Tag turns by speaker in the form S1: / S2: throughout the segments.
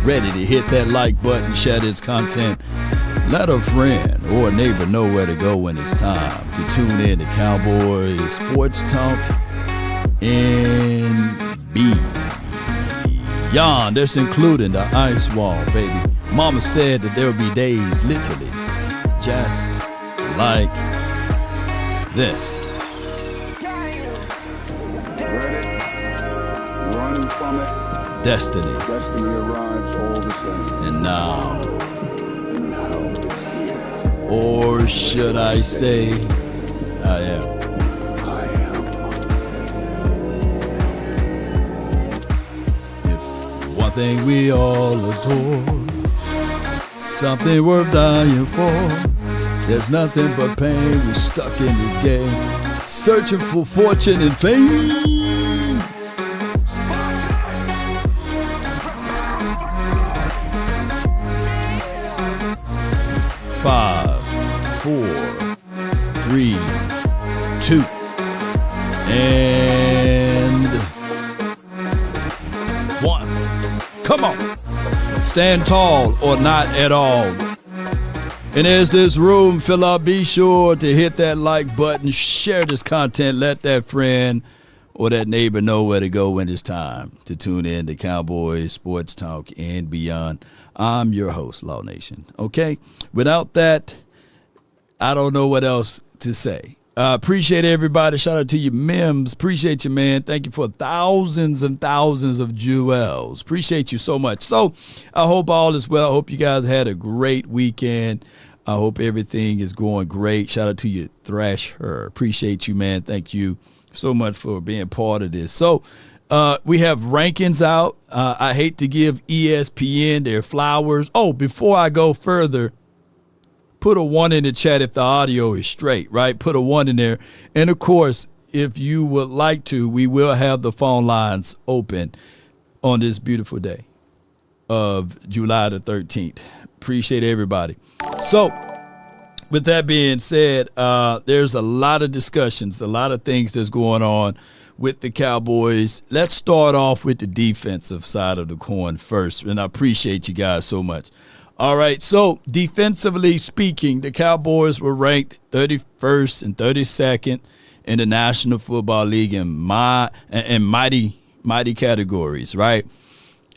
S1: ready to hit that like button, share this content. Let a friend or a neighbor know where to go when it's time to tune in to Cowboys Sports Talk and beyond. That's including the ice wall, baby. Mama said that there would be days, literally, just like this.
S2: Run from it.
S1: Destiny.
S2: Destiny arrives all the same.
S1: And now
S2: it's here.
S1: or should I say, I am.
S2: I am.
S1: If one thing we all adore, something worth dying for, there's nothing but pain. We're stuck in this game, searching for fortune and fame. 5, 4, 3, 2, and 1. Come on. Stand tall or not at all. And as this room fill up, be sure to hit that like button, share this content, let that friend or that neighbor know where to go when it's time to tune in to Cowboys Sports Talk and beyond. I'm your host, Law Nation. Okay? Without that, I don't know what else to say. Appreciate everybody. Shout out to you, Mims. Appreciate you, man. Thank you for thousands and thousands of jewels. Appreciate you so much. So I hope all is well. I hope you guys had a great weekend. I hope everything is going great. Shout out to you, Thrasher. Appreciate you, man. Thank you so much for being part of this. So we have rankings out. I hate to give ESPN their flowers. Oh, before I go further, put a 1 in the chat if the audio is straight, right? Put a 1 in there. And, of course, if you would like to, we will have the phone lines open on this beautiful day of July the 13th. Appreciate everybody. So, with that being said, there's a lot of discussions, a lot of things that's going on with the Cowboys. Let's start off with the defensive side of the coin first, and I appreciate you guys so much. All right, so defensively speaking, the Cowboys were ranked 31st and 32nd in the National Football League in mighty categories, right?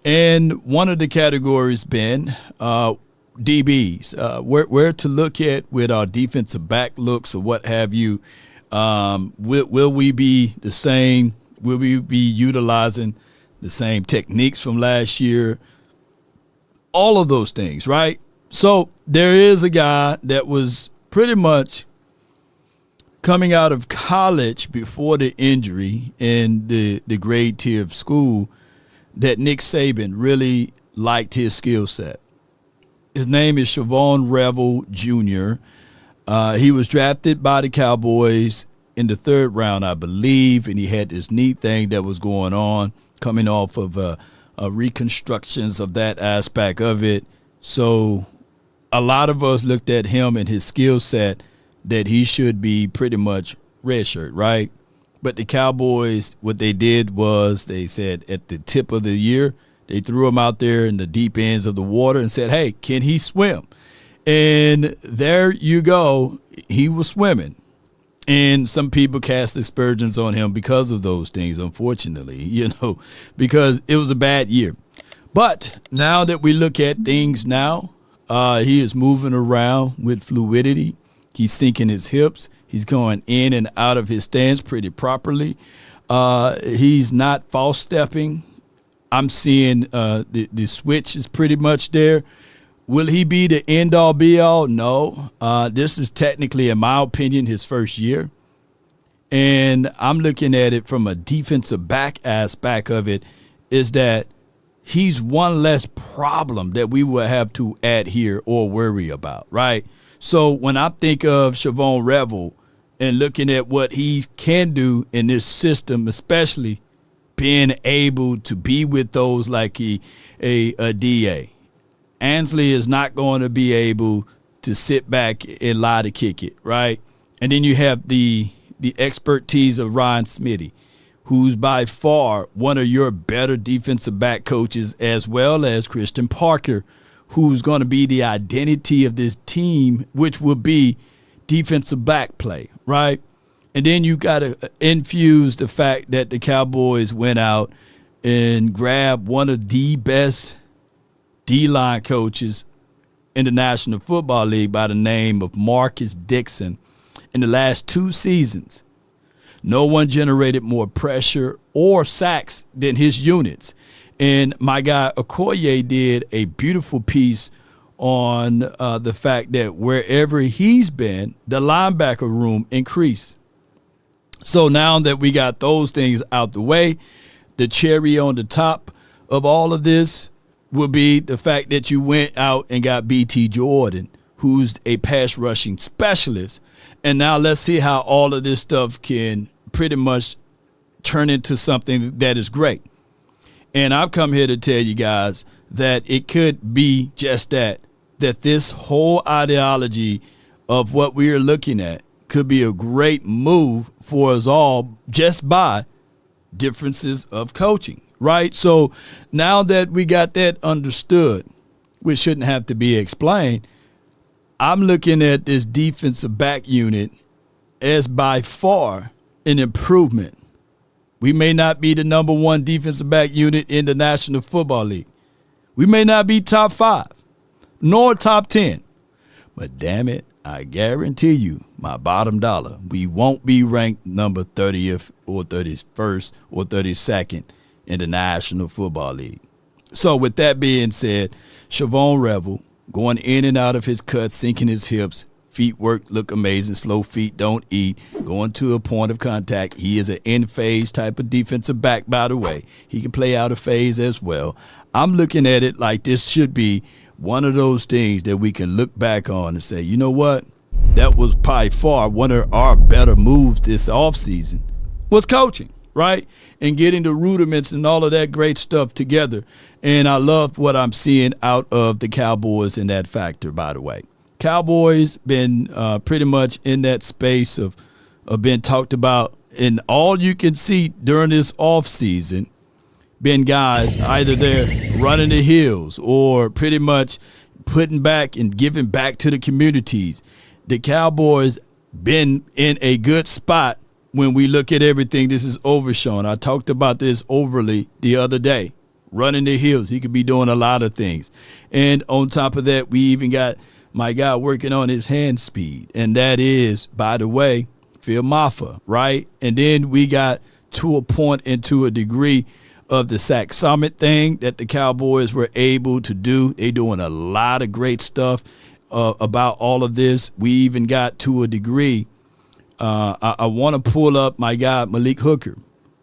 S1: And one of the categories been DBs, where to look at with our defensive back looks or what have you. Will we be the same? Will we be utilizing the same techniques from last year? All of those things, right? So there is a guy that was pretty much coming out of college before the injury in the grade tier of school that Nick Saban really liked his skill set. His name is Siobhan Revel Jr. He was drafted by the Cowboys in the 3rd round, I believe, and he had this neat thing that was going on coming off of reconstructions of that aspect of it. So a lot of us looked at him and his skill set that he should be pretty much redshirt, right? But the Cowboys, what they did was they said at the tip of the year, they threw him out there in the deep ends of the water and said, hey, can he swim? And there you go. He was swimming. And some people cast aspersions on him because of those things, unfortunately, because it was a bad year. But now that we look at things now, he is moving around with fluidity. He's sinking his hips. He's going in and out of his stance pretty properly. He's not false stepping. I'm seeing the switch is pretty much there. Will he be the end-all, be-all? No. This is technically, in my opinion, his first year. And I'm looking at it from a defensive back aspect of it, is that he's one less problem that we will have to adhere or worry about, right? So when I think of Siobhan Revel and looking at what he can do in this system, especially being able to be with those like a DA, Ansley is not going to be able to sit back and lie to kick it, right? And then you have the expertise of Ryan Smitty, who's by far one of your better defensive back coaches, as well as Christian Parker, who's going to be the identity of this team, which will be defensive back play, right? And then you got to infuse the fact that the Cowboys went out and grabbed one of the best D-line coaches in the National Football League by the name of Marcus Dixon. In the last 2 seasons, no one generated more pressure or sacks than his units. And my guy Okoye did a beautiful piece on the fact that wherever he's been, the linebacker room increased. So now that we got those things out the way, the cherry on the top of all of this will be the fact that you went out and got B.T. Jordan, who's a pass rushing specialist. And now let's see how all of this stuff can pretty much turn into something that is great. And I've come here to tell you guys that it could be just that this whole ideology of what we are looking at could be a great move for us all just by differences of coaching, right? So now that we got that understood, which shouldn't have to be explained, I'm looking at this defensive back unit as by far an improvement. We may not be the number 1 defensive back unit in the National Football League. We may not be top 5, nor top 10. But damn it, I guarantee you, my bottom dollar, we won't be ranked number 30th or 31st or 32nd in the National Football League. So with that being said, Siobhan Revel going in and out of his cuts, sinking his hips, feet work look amazing, slow feet don't eat, going to a point of contact. He is an in-phase type of defensive back, by the way. He can play out of phase as well. I'm looking at it like this should be one of those things that we can look back on and say, you know what? That was by far one of our better moves this offseason was coaching, right? And getting the rudiments and all of that great stuff together. And I love what I'm seeing out of the Cowboys in that factor, by the way. Cowboys been pretty much in that space of being talked about. And all you can see during this offseason been guys either they're running the hills or pretty much putting back and giving back to the communities. The Cowboys been in a good spot when we look at everything. This is Overshawn. I talked about this overly the other day. Running the hills. He could be doing a lot of things. And on top of that, we even got my guy working on his hand speed. And that is, by the way, Phil Maffa, right? And then we got to a point and to a degree of the Sack Summit thing that the Cowboys were able to do. They doing a lot of great stuff about all of this. We even got to a degree. I want to pull up my guy Malik Hooker,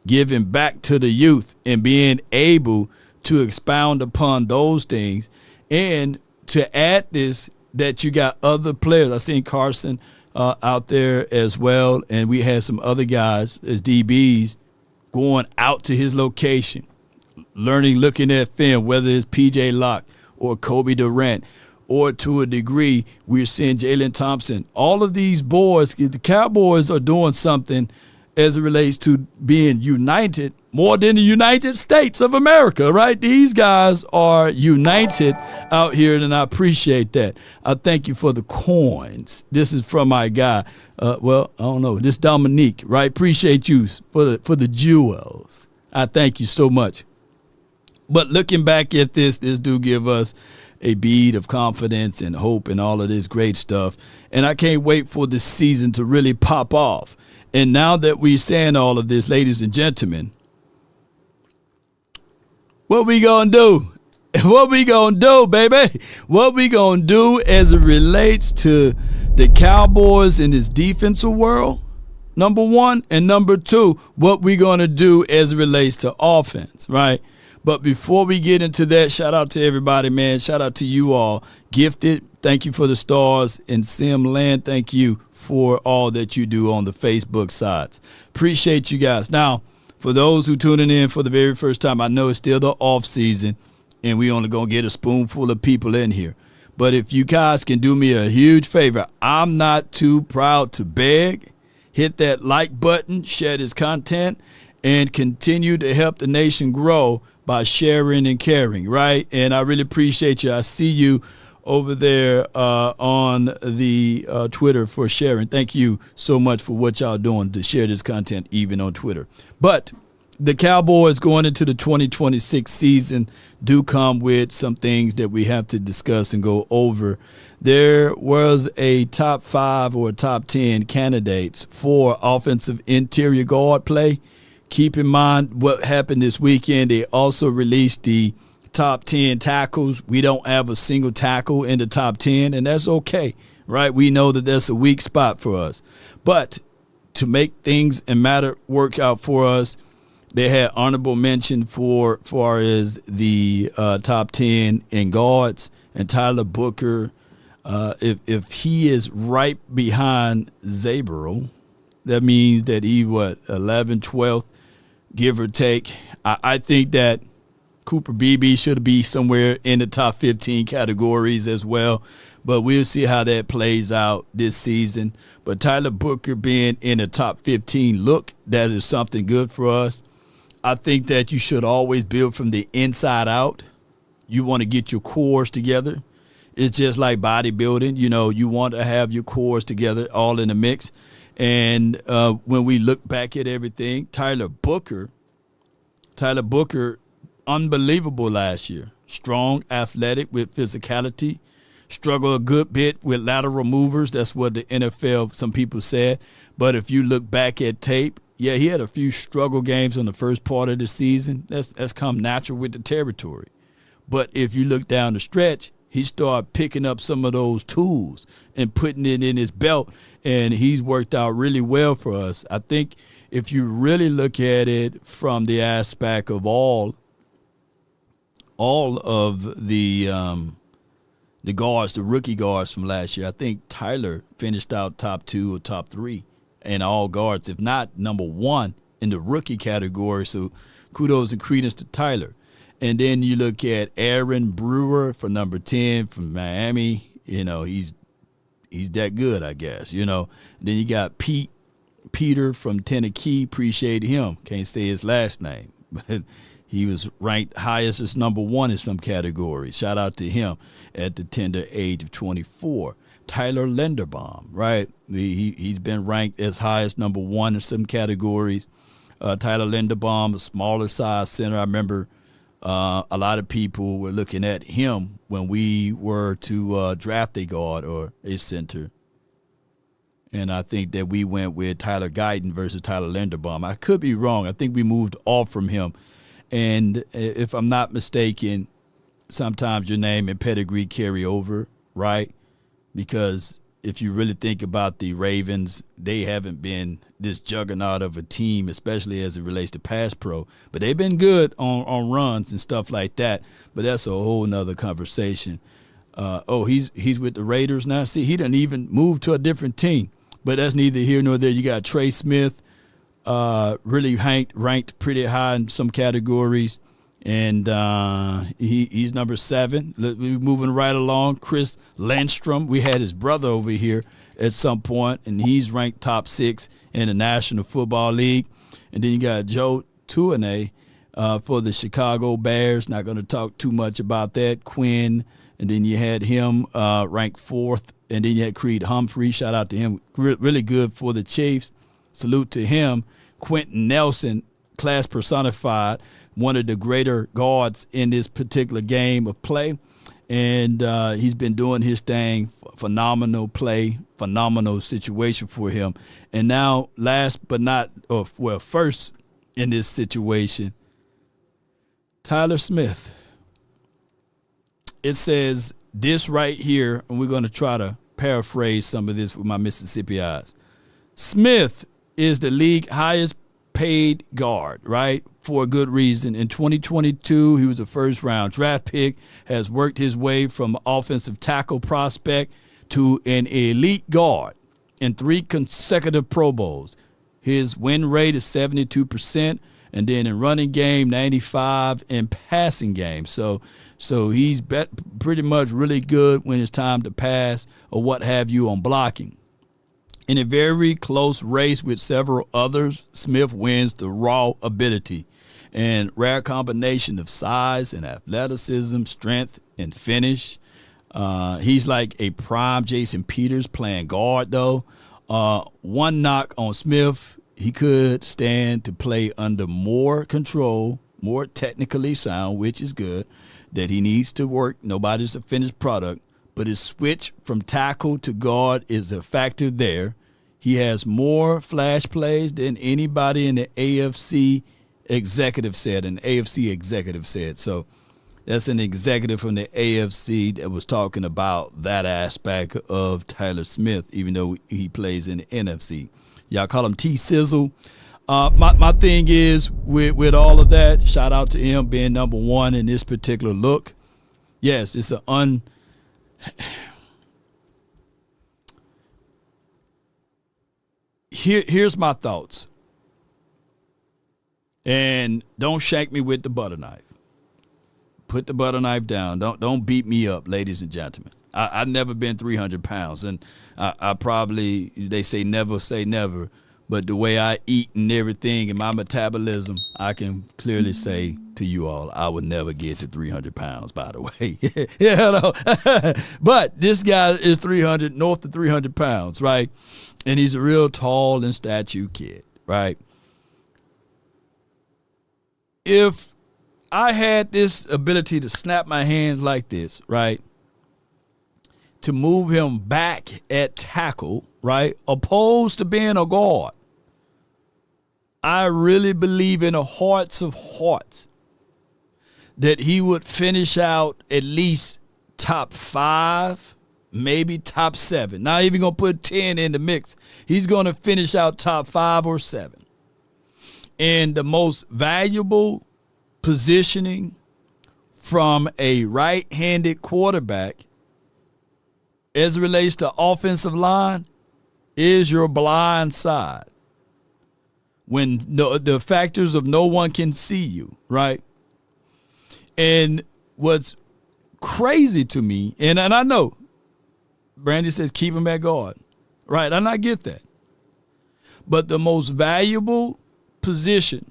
S1: giving back to the youth and being able to expound upon those things. And to add this, that you got other players. I seen Carson out there as well, and we had some other guys as DBs going out to his location, learning, looking at film, whether it's P.J. Locke or Kobe Durant, or to a degree, we're seeing Jalen Thompson. All of these boys, the Cowboys are doing something as it relates to being united more than the United States of America, right? These guys are united out here, and I appreciate that. I thank you for the coins. This is from my guy. I don't know. This Dominique, right? Appreciate you for the jewels. I thank you so much. But looking back at this do give us a bead of confidence and hope and all of this great stuff. And I can't wait for this season to really pop off. And now that we're saying all of this, ladies and gentlemen, what we gonna do? What we gonna do, baby? What we gonna do as it relates to the Cowboys in this defensive world, number one, and number two, what we gonna do as it relates to offense, right? But before we get into that, shout out to everybody, man. Shout out to you all. Gifted, thank you for the stars. And Sim Land, thank you for all that you do on the Facebook sides. Appreciate you guys. Now, for those who tuning in for the very first time, I know it's still the off season, and we only going to get a spoonful of people in here. But if you guys can do me a huge favor, I'm not too proud to beg. Hit that like button, share this content, and continue to help the nation grow by sharing and caring, right? And I really appreciate you. I see you over there on the Twitter for sharing. Thank you so much for what y'all doing to share this content even on Twitter. But the Cowboys going into the 2026 season do come with some things that we have to discuss and go over. There was a top 5 or top 10 candidates for offensive interior guard play. Keep in mind what happened this weekend. They also released the top 10 tackles. We don't have a single tackle in the top 10, and that's okay, right? We know that that's a weak spot for us. But to make things and matter work out for us, they had honorable mention for far as the top 10 in guards, and Tyler Booker. If he is right behind Zabero, that means that he 11th, 12th, give or take. I think that Cooper Beebe should be somewhere in the top 15 categories as well, but we'll see how that plays out this season. But Tyler Booker being in the top 15, that is something good for us. I think that you should always build from the inside out. You want to get your cores together. It's just like bodybuilding. You want to have your cores together all in the mix. And when we look back at everything, Tyler Booker, unbelievable last year. Strong, athletic with physicality. Struggled a good bit with lateral movers. That's what the NFL, some people said. But if you look back at tape, yeah, he had a few struggle games on the first part of the season. That's come natural with the territory. But if you look down the stretch, he started picking up some of those tools and putting it in his belt, and he's worked out really well for us. I think if you really look at it from the aspect of all of the guards, the rookie guards from last year, I think Tyler finished out top 2 or top 3 in all guards, if not number 1 in the rookie category. So kudos and credence to Tyler. And then you look at Aaron Brewer for number 10 from Miami. He's that good, I guess. Then you got Peter from Tennessee. Appreciate him. Can't say his last name, but he was ranked highest as number 1 in some categories. Shout out to him at the tender age of 24. Tyler Linderbaum, right? He's been ranked as high as number 1 in some categories. Tyler Linderbaum, a smaller size center. I remember a lot of people were looking at him when we were to draft a guard or a center. And I think that we went with Tyler Guyton versus Tyler Linderbaum. I could be wrong. I think we moved off from him. And if I'm not mistaken, sometimes your name and pedigree carry over, right? Because if you really think about the Ravens, they haven't been this juggernaut of a team, especially as it relates to pass pro. But they've been good on runs and stuff like that. But that's a whole nother conversation. He's with the Raiders now. See, he didn't even move to a different team. But that's neither here nor there. You got Trey Smith, really ranked pretty high in some categories. And he's number 7. We're moving right along. Chris Landstrom, we had his brother over here at some point, and he's ranked top 6 in the National Football League. And then you got Joe Tuane for the Chicago Bears. Not going to talk too much about that. Quinn, and then you had him ranked 4th. And then you had Creed Humphrey. Shout out to him. Really good for the Chiefs. Salute to him. Quentin Nelson, class personified, one of the greater guards in this particular game of play. And he's been doing his thing. Phenomenal play, phenomenal situation for him. And now first in this situation, Tyler Smith. It says this right here, and we're going to try to paraphrase some of this with my Mississippi eyes. Smith is the league highest paid guard, right, for a good reason. In 2022, he was a first-round draft pick, has worked his way from offensive tackle prospect to an elite guard in 3 consecutive Pro Bowls. His win rate is 72%, and then in running game, 95, in passing game. So he's pretty much really good when it's time to pass or what have you on blocking. In a very close race with several others, Smith wins the raw ability and rare combination of size and athleticism, strength, and finish. He's like a prime Jason Peters playing guard, though. One knock on Smith, he could stand to play under more control, more technically sound, which is good, that he needs to work. Nobody's a finished product. But his switch from tackle to guard is a factor there. He has more flash plays than anybody in the AFC executive said, So that's an executive from the AFC that was talking about that aspect of Tyler Smith, even though he plays in the NFC. Y'all call him T-Sizzle. My thing is, with all of that, shout out to him being number one in this particular look. Yes, it's an Here's my thoughts. And don't shank me with the butter knife. Put the butter knife down. Don't beat me up, ladies and gentlemen. I've never been 300 pounds, and I probably, they say never, but the way I eat and everything and my metabolism, I can clearly say to you all, I would never get to 300 pounds, by the way. But this guy is north of 300 pounds, right? And he's a real tall and statue kid, right? If I had this ability to snap my hands like this, right, to move him back at tackle, right, opposed to being a guard, I really believe in the hearts of hearts that he would finish out at least top 5, maybe top 7. Not even going to put 10 in the mix. He's going to finish out top 5 or 7. And the most valuable positioning from a right-handed quarterback as it relates to offensive line is your blind side. When the factors of no one can see you, right? And what's crazy to me, and I know Brandy says keep him at guard, right? And I get that. But the most valuable position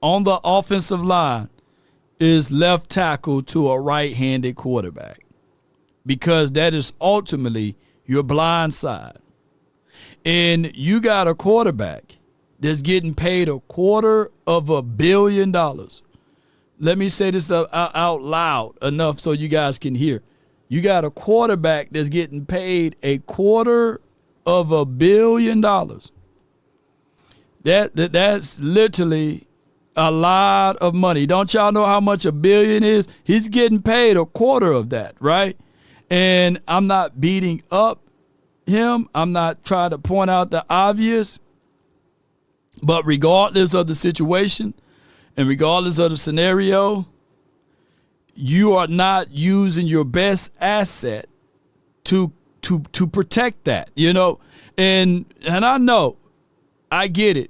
S1: on the offensive line is left tackle to a right-handed quarterback, because that is ultimately your blind side. And you got a quarterback that's getting paid $250 million. Let me say this out loud enough so you guys can hear. You got a quarterback that's getting paid $250 million. That's literally a lot of money. Don't y'all know how much $1 billion is? He's getting paid a quarter of that, right? And I'm not beating up him. I'm not trying to point out the obvious. But regardless of the situation and regardless of the scenario, you are not using your best asset to protect that, you know. And I know, I get it.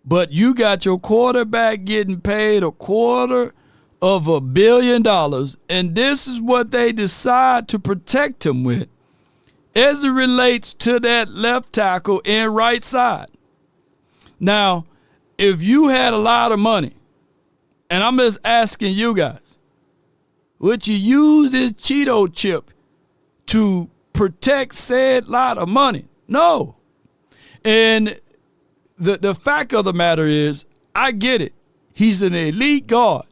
S1: But you got your quarterback getting paid $250 million, and this is what they decide to protect him with as it relates to that left tackle and right side. Now, if you had a lot of money, and I'm just asking you guys, would you use this Cheeto chip to protect said lot of money? No. And the fact of the matter is, I get it. He's an elite guard.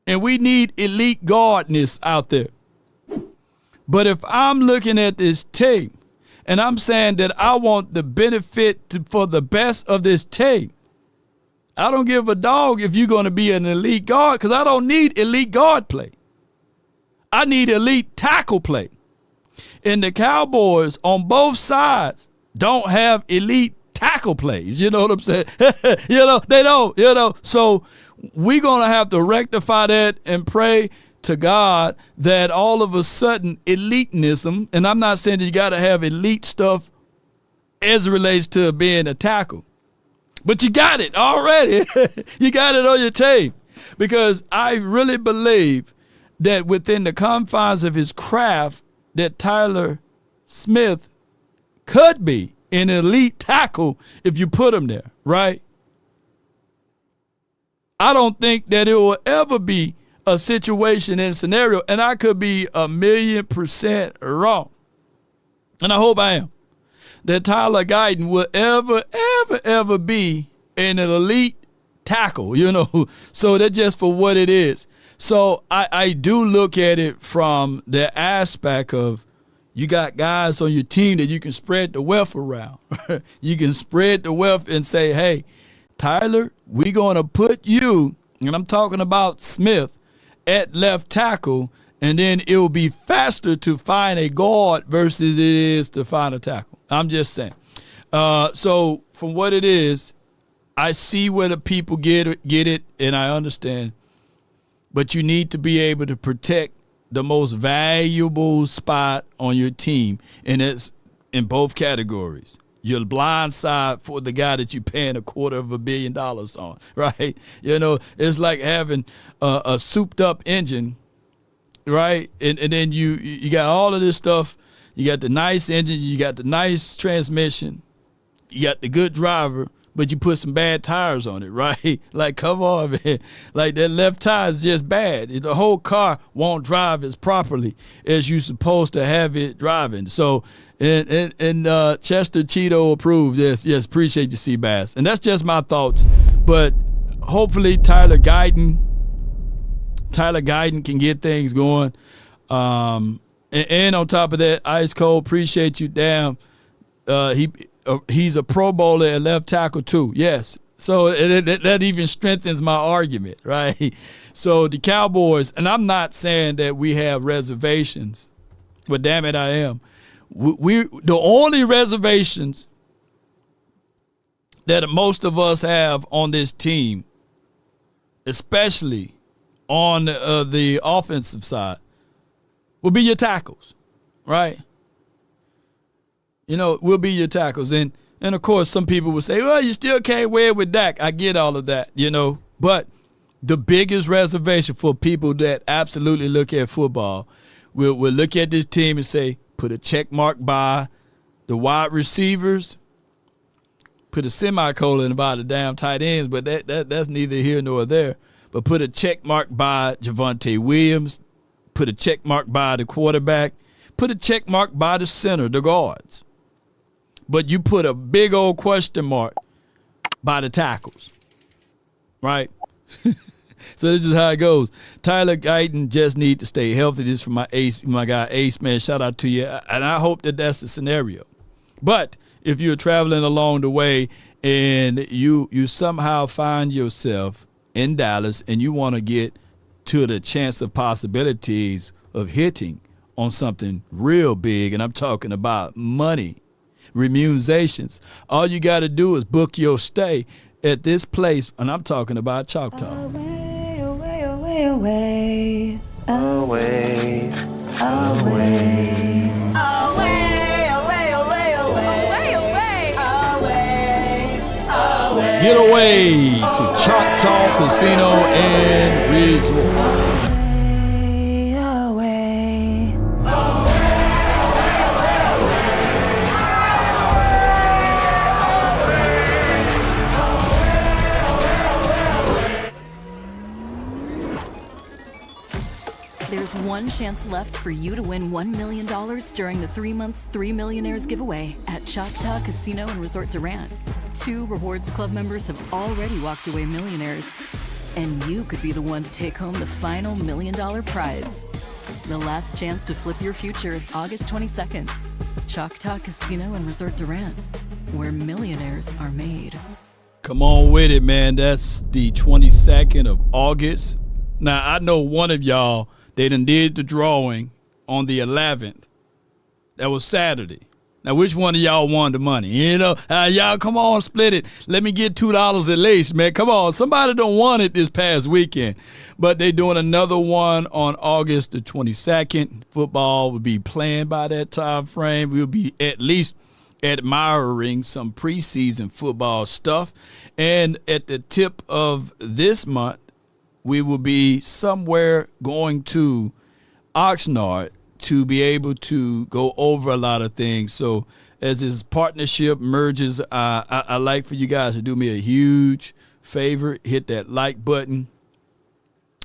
S1: And we need elite guardness out there. But if I'm looking at this team, and I'm saying that I want the benefit for the best of this team, I don't give a dog if you're going to be an elite guard, because I don't need elite guard play. I need elite tackle play. And the Cowboys on both sides don't have elite tackle plays. You know what I'm saying? They don't. So we're going to have to rectify that and pray to God that all of a sudden elitenism, and I'm not saying that you got to have elite stuff as it relates to being a tackle, but you got it already. You got it on your tape, because I really believe that within the confines of his craft that Tyler Smith could be an elite tackle if you put him there, right? I don't think that it will ever be a situation and scenario, and I could be 1,000,000% wrong, and I hope I am, that Tyler Guyton will ever be an elite tackle, So that's just for what it is. So I do look at it from the aspect of you got guys on your team that you can spread the wealth around. You can spread the wealth and say, hey, Tyler, we're going to put you, and I'm talking about Smith, at left tackle, and then it will be faster to find a guard versus it is to find a tackle. I'm just saying. So from what it is, I see where the people get it, and I understand. But you need to be able to protect the most valuable spot on your team, and it's in both categories. Your blind side for the guy that you're paying $250 million on, right? It's like having a souped-up engine, right? And then you got all of this stuff. You got the nice engine. You got the nice transmission. You got the good driver. But you put some bad tires on it, right? Like, come on, man. Like, that left tire is just bad. The whole car won't drive as properly as you're supposed to have it driving. So, and Chester Cheeto approved. Yes, appreciate you, Seabass. And that's just my thoughts. But hopefully Tyler Guyton can get things going. And on top of that, Ice Cold, appreciate you. Damn, he's a Pro Bowler at left tackle too. Yes. So that even strengthens my argument, right? So the Cowboys, and I'm not saying that we have reservations, but damn it, I am. We the only reservations that most of us have on this team, especially on the offensive side, will be your tackles, right? Will be your tackles. And of course, some people will say, well, you still can't wear it with Dak. I get all of that, But the biggest reservation for people that absolutely look at football will look at this team and say, put a check mark by the wide receivers, put a semicolon by the damn tight ends, but that's neither here nor there. But put a check mark by Javonte Williams, put a check mark by the quarterback, put a check mark by the center, the guards. But you put a big old question mark by the tackles, right? So this is how it goes. Tyler Guyton just need to stay healthy. This is from my guy Ace, man. Shout out to you. And I hope that that's the scenario. But if you're traveling along the way and you somehow find yourself in Dallas and you want to get to the chance of possibilities of hitting on something real big, and I'm talking about money, remunerations, all you got to do is book your stay at this place, and I'm talking about Choctaw.
S3: Away, away, away, away, away, away, away, away, away, away, away, away.
S1: Get away to Choctaw Casino and Resort.
S4: There's one chance left for you to win $1 million during the 3 months 3 Millionaires giveaway at Choctaw Casino and Resort Durant. 2 Rewards Club members have already walked away millionaires, and you could be the one to take home the final $1 million prize. The last chance to flip your future is August 22nd. Choctaw Casino and Resort Durant, where millionaires are made.
S1: Come on with it, man. That's the 22nd of August. Now, I know one of y'all, they done did the drawing on the 11th. That was Saturday. Now, which one of y'all won the money? Y'all come on, split it. Let me get $2 at least, man. Come on. Somebody don't want it this past weekend. But they doing another one on August the 22nd. Football will be playing by that time frame. We'll be at least admiring some preseason football stuff. And at the tip of this month, we will be somewhere going to Oxnard to be able to go over a lot of things. So as this partnership merges, I like for you guys to do me a huge favor. Hit that like button.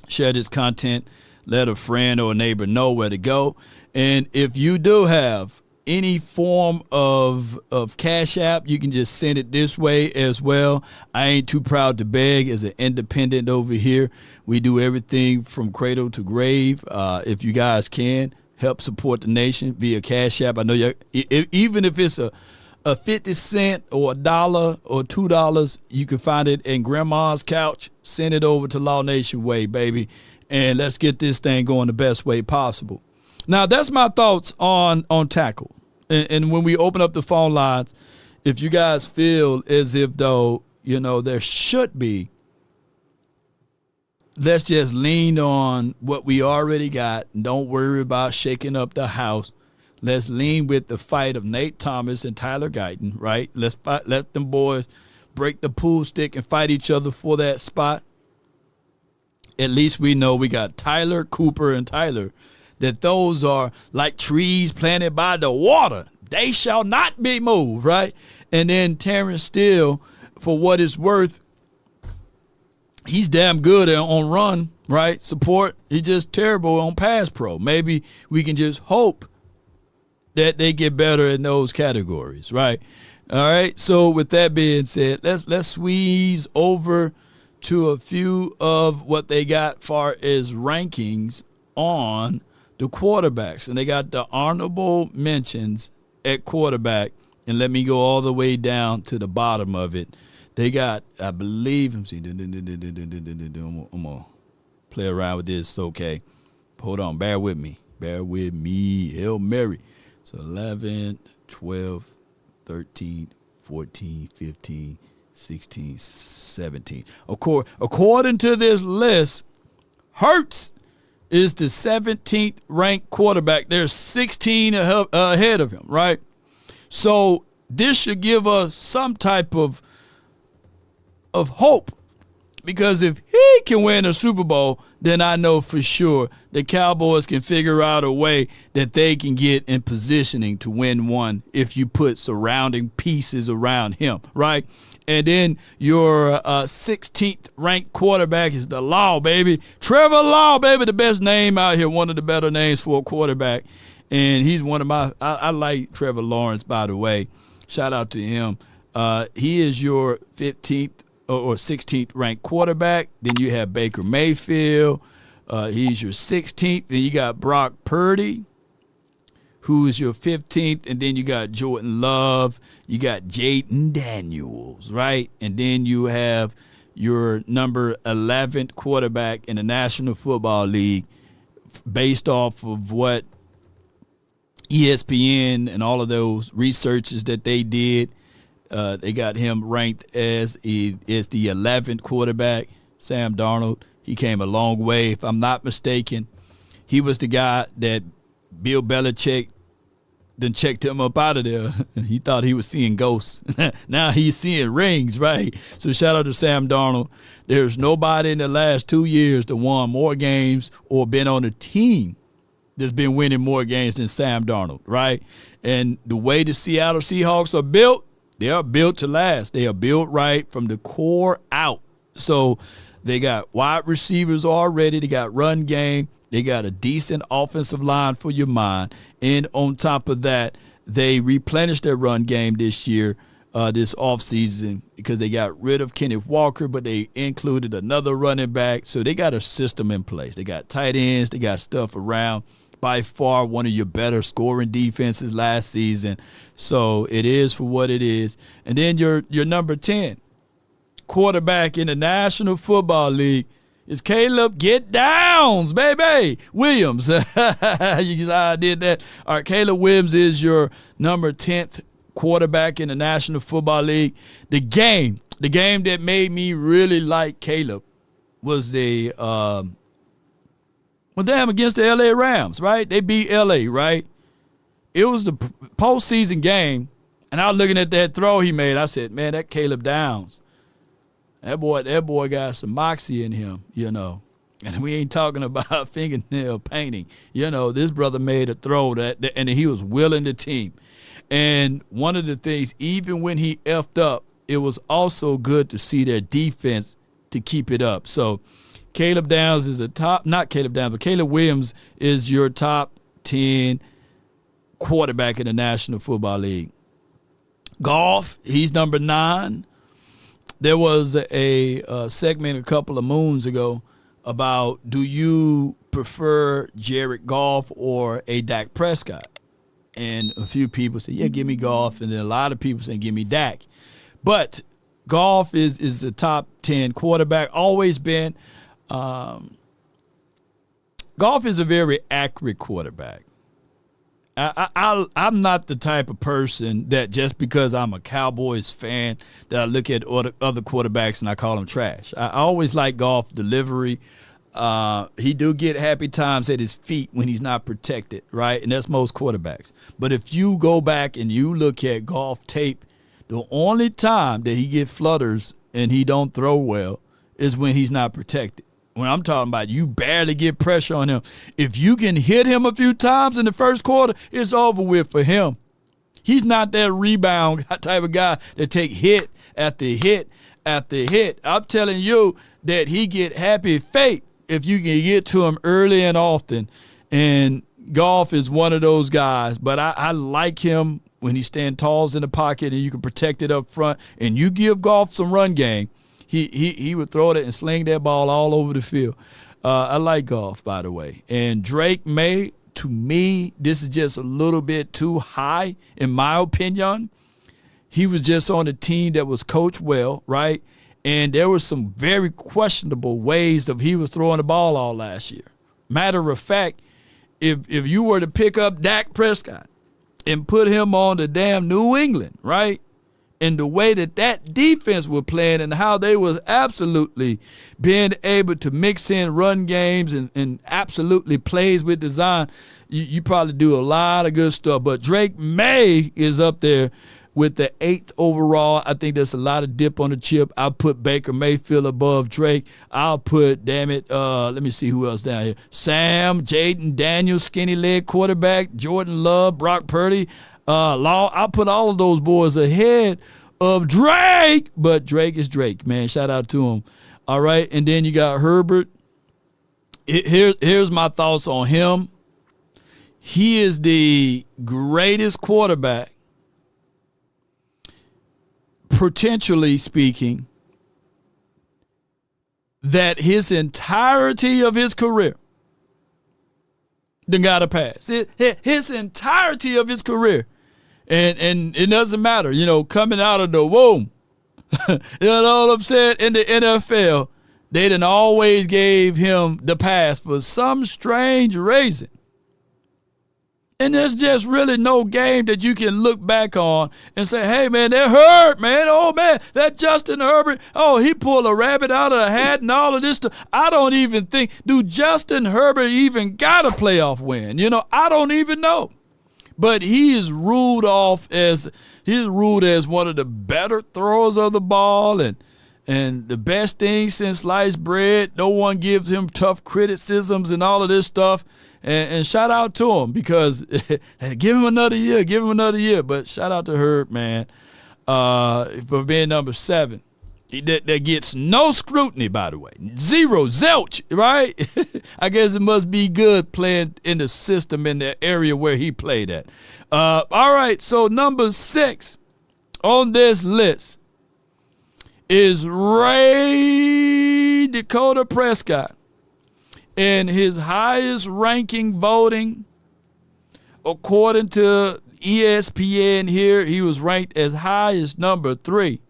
S1: Share this content. Let a friend or a neighbor know where to go. And if you do have any form of Cash App, you can just send it this way as well. I ain't too proud to beg. As an independent over here, we do everything from cradle to grave. If you guys can help support the nation via Cash App, I know even if it's a 50 cent or $1 or $2, you can find it in grandma's couch. Send it over to Law Nation Way, baby, and let's get this thing going the best way possible. Now, that's my thoughts on tackle. And when we open up the phone lines, if you guys feel as if, though, there should be, let's just lean on what we already got and don't worry about shaking up the house. Let's lean with the fight of Nate Thomas and Tyler Guyton, right? Let's fight, let them boys break the pool stick and fight each other for that spot. At least we know we got Tyler, Cooper, and Tyler, that those are like trees planted by the water. They shall not be moved, right? And then Terrence Steele, for what it's worth, he's damn good on run, right? Support. He's just terrible on pass pro. Maybe we can just hope that they get better in those categories, right? All right. So with that being said, let's squeeze over to a few of what they got far as rankings on the quarterbacks. And they got the honorable mentions at quarterback. And let me go all the way down to the bottom of it. They got, I believe, I'm going to play around with this. Okay. Hold on. Bear with me. Hail Mary. So 11, 12, 13, 14, 15, 16, 17. According to this list, Hurts is the 17th ranked quarterback. There's 16 ahead of him, right? So this should give us some type of hope, because if he can win a Super Bowl, then I know for sure the Cowboys can figure out a way that they can get in positioning to win one if you put surrounding pieces around him, right? And then your 16th ranked quarterback is the Law, baby. Trevor Law, baby, the best name out here, one of the better names for a quarterback. And he's one of my – I like Trevor Lawrence, by the way. Shout out to him. He is your 15th or 16th ranked quarterback. Then you have Baker Mayfield. He's your 16th. Then you got Brock Purdy, who is your 15th. And then you got Jordan Love. You got Jaden Daniels, right? And then you have your number 11th quarterback in the National Football League, based off of what ESPN and all of those researches that they did. They got him ranked as the 11th quarterback, Sam Darnold. He came a long way, if I'm not mistaken. He was the guy that Bill Belichick then checked him up out of there. He thought he was seeing ghosts. Now he's seeing rings, right? So shout out to Sam Darnold. There's nobody in the last 2 years that won more games or been on a team that's been winning more games than Sam Darnold, right? And the way the Seattle Seahawks are built, they are built to last. They are built right from the core out. So they got wide receivers already. They got run game. They got a decent offensive line for your mind. And on top of that, they replenished their run game this year, this offseason, because they got rid of Kenneth Walker, but they included another running back. So they got a system in place. They got tight ends. They got stuff around. By far one of your better scoring defenses last season. So it is for what it is. And then your number 10 quarterback in the National Football League is Caleb Get Downs, baby, Williams. I did that. All right, Caleb Williams is your number 10th quarterback in the National Football League. The game that made me really like Caleb was damn, against the L.A. Rams, right? They beat L.A., right? It was the postseason game, and I was looking at that throw he made. I said, man, that Caleb Downs, that boy got some moxie in him, And we ain't talking about fingernail painting. This brother made a throw and he was willing the team. And one of the things, even when he effed up, it was also good to see their defense to keep it up. So Caleb Downs is not Caleb Downs, but Caleb Williams is your top 10 quarterback in the National Football League. Goff, he's number 9. There was a segment a couple of moons ago about, do you prefer Jared Goff or a Dak Prescott? And a few people said, yeah, give me Goff. And then a lot of people said, give me Dak. But Goff is the top 10 quarterback, always been. Goff is a very accurate quarterback. I'm not the type of person that just because I'm a Cowboys fan that I look at other quarterbacks and I call them trash. I always like Goff delivery. He do get happy times at his feet when he's not protected, right? And that's most quarterbacks. But if you go back and you look at Goff tape, the only time that he get flutters and he don't throw well is when he's not protected. When I'm talking about you barely get pressure on him. If you can hit him a few times in the first quarter, it's over with for him. He's not that rebound type of guy that take hit after hit after hit. I'm telling you that he get happy fate if you can get to him early and often. And Goff is one of those guys. But I like him when he stand tall in the pocket and you can protect it up front. And you give Goff some run game. He would throw it and sling that ball all over the field. I like Goff, by the way. And Drake May, to me, this is just a little bit too high, in my opinion. He was just on a team that was coached well, right? And there were some very questionable ways that he was throwing the ball all last year. Matter of fact, if you were to pick up Dak Prescott and put him on the damn New England, right? And the way that defense was playing and how they was absolutely being able to mix in run games and absolutely plays with design, you probably do a lot of good stuff. But Drake May is up there with the 8th overall. I think there's a lot of dip on the chip. I'll put Baker Mayfield above Drake. I'll put, let me see who else down here. Sam, Jaden Daniels, skinny leg quarterback, Jordan Love, Brock Purdy. I'll put all of those boys ahead of Drake, but Drake is Drake, man. Shout out to him. All right, and then you got Herbert. Here's my thoughts on him. He is the greatest quarterback, potentially speaking, that his entirety of his career done got to pass. His entirety of his career. And it doesn't matter, coming out of the womb. You know what I'm saying? In the NFL, they done always gave him the pass for some strange reason. And there's just really no game that you can look back on and say, hey, man, that hurt, man. Oh, man, that Justin Herbert, he pulled a rabbit out of the hat and all of this stuff. I don't even think, do Justin Herbert even got a playoff win? I don't even know. But he is ruled as one of the better throwers of the ball and the best thing since sliced bread. No one gives him tough criticisms and all of this stuff. And shout out to him because give him another year. But shout out to Herb, man, for being number 7. That gets no scrutiny, by the way. 0, zilch, right? I guess it must be good playing in the system in the area where he played at. All right, so number 6 on this list is Ray Dakota Prescott. And his highest ranking voting, according to ESPN here, he was ranked as high as number 3,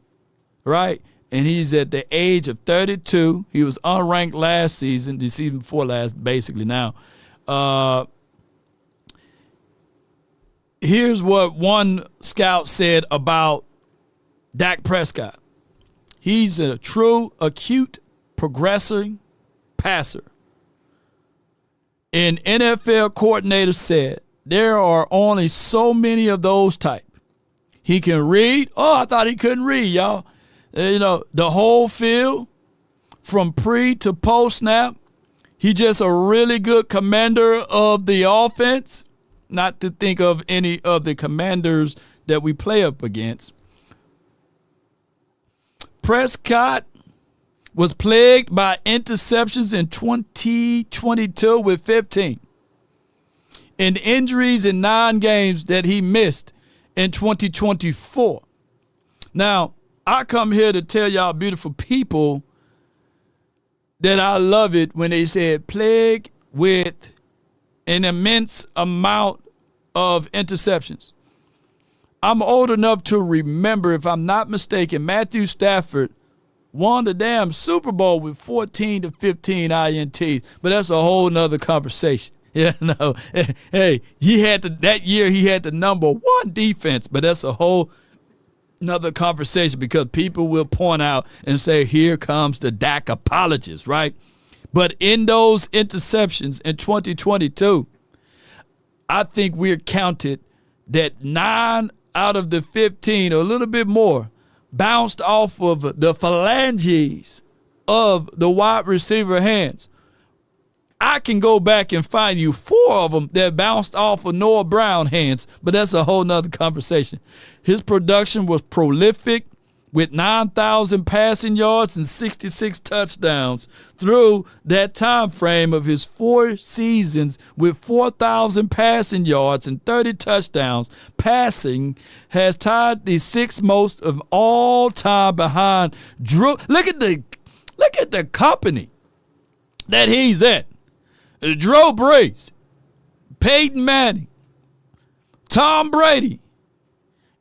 S1: right? And he's at the age of 32. He was unranked last season, the season before last, basically now. Here's what one scout said about Dak Prescott. He's a true, acute, progressing passer. An NFL coordinator said there are only so many of those type. He can read. I thought he couldn't read, y'all. The whole field from pre to post snap. He just a really good commander of the offense. not to think of any of the Commanders that we play up against. Prescott was plagued by interceptions in 2022 with 15, and injuries in 9 games that he missed in 2024. Now, I come here to tell y'all beautiful people that I love it when they said plagued with an immense amount of interceptions. I'm old enough to remember, if I'm not mistaken, Matthew Stafford won the damn Super Bowl with 14 to 15 INTs, but that's a whole nother conversation. Yeah, no. Hey, that year he had the number 1 defense, but that's a whole nother conversation because people will point out and say, here comes the Dak apologist, right? But in those interceptions in 2022, I think we're counted that 9 out of the 15, or a little bit more, bounced off of the phalanges of the wide receiver hands. I can go back and find you 4 of them that bounced off of Noah Brown hands, but that's a whole nother conversation. His production was prolific with 9,000 passing yards and 66 touchdowns through that time frame of his 4 seasons with 4,000 passing yards and 30 touchdowns. Passing has tied the 6th most of all time behind Drew. Look at the company that he's at. Drew Brees, Peyton Manning, Tom Brady,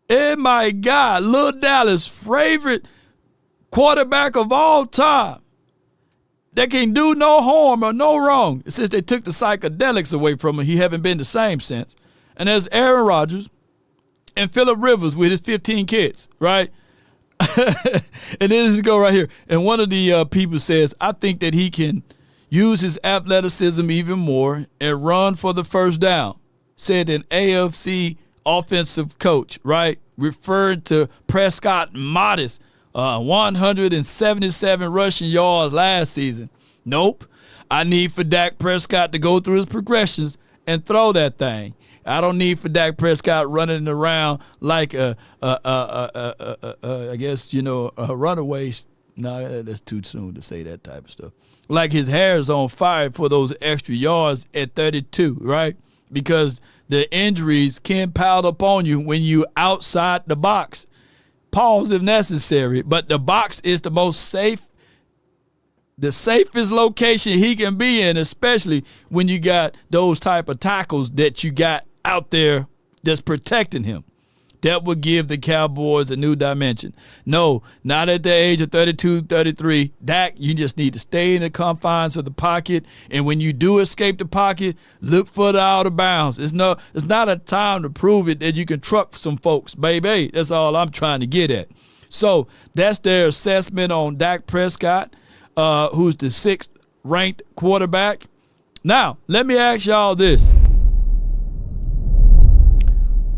S1: and my God, Lil Dallas' favorite quarterback of all time that can do no harm or no wrong. Since they took the psychedelics away from him, he haven't been the same since. And there's Aaron Rodgers and Phillip Rivers with his 15 kids, right? And then this go right here. And one of the people says, I think that he can use his athleticism even more and run for the first down, said an AFC offensive coach, right? Referred to Prescott modest 177 rushing yards last season. Nope. I need for Dak Prescott to go through his progressions and throw that thing. I don't need for Dak Prescott running around like a runaway. No, that's too soon to say that type of stuff. Like his hair is on fire for those extra yards at 32, right? Because the injuries can pile up on you when you outside the box. Pause if necessary, but the box is the safest location he can be in, especially when you got those type of tackles that you got out there that's protecting him. That would give the Cowboys a new dimension. No, not at the age of 32, 33. Dak, you just need to stay in the confines of the pocket. And when you do escape the pocket, look for the out of bounds. It's not a time to prove it that you can truck some folks, baby. That's all I'm trying to get at. So that's their assessment on Dak Prescott, who's the 6th ranked quarterback. Now, let me ask y'all this.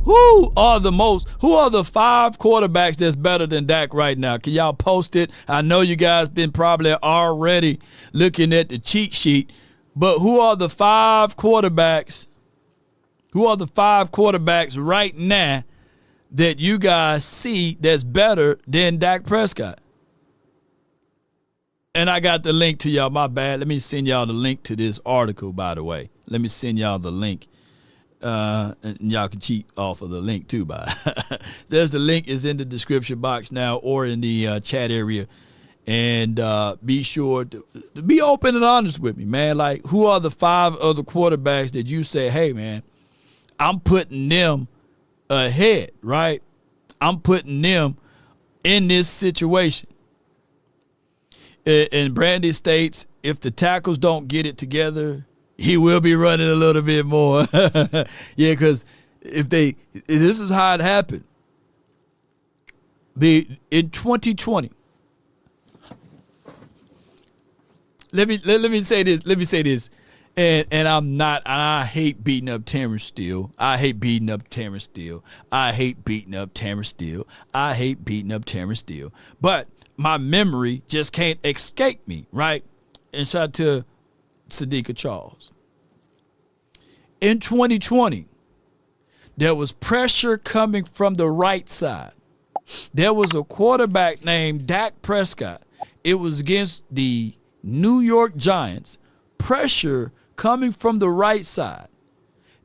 S1: Who are the 5 quarterbacks that's better than Dak right now? Can y'all post it? I know you guys been probably already looking at the cheat sheet, but who are the 5 quarterbacks? Who are the 5 quarterbacks right now that you guys see that's better than Dak Prescott? And I got the link to y'all. My bad. Let me send y'all the link to this article, by the way. Let me send y'all the link. And y'all can cheat off of the link too. There's the link is in the description box now or in the chat area, and be sure to be open and honest with me, man. Like, who are the 5 other quarterbacks that you say, hey man, I'm putting them ahead, right? I'm putting them in this situation. And Brandy states, if the tackles don't get it together, he will be running a little bit more. Yeah, because this is how it happened. In 2020, let me say this. And I hate beating up Terrence Steele. I hate beating up Terrence Steele. But my memory just can't escape me, right? And shout out to Sadiqa Charles. In 2020, there was pressure coming from the right side. There was a quarterback named Dak Prescott. It was against the New York Giants. Pressure coming from the right side.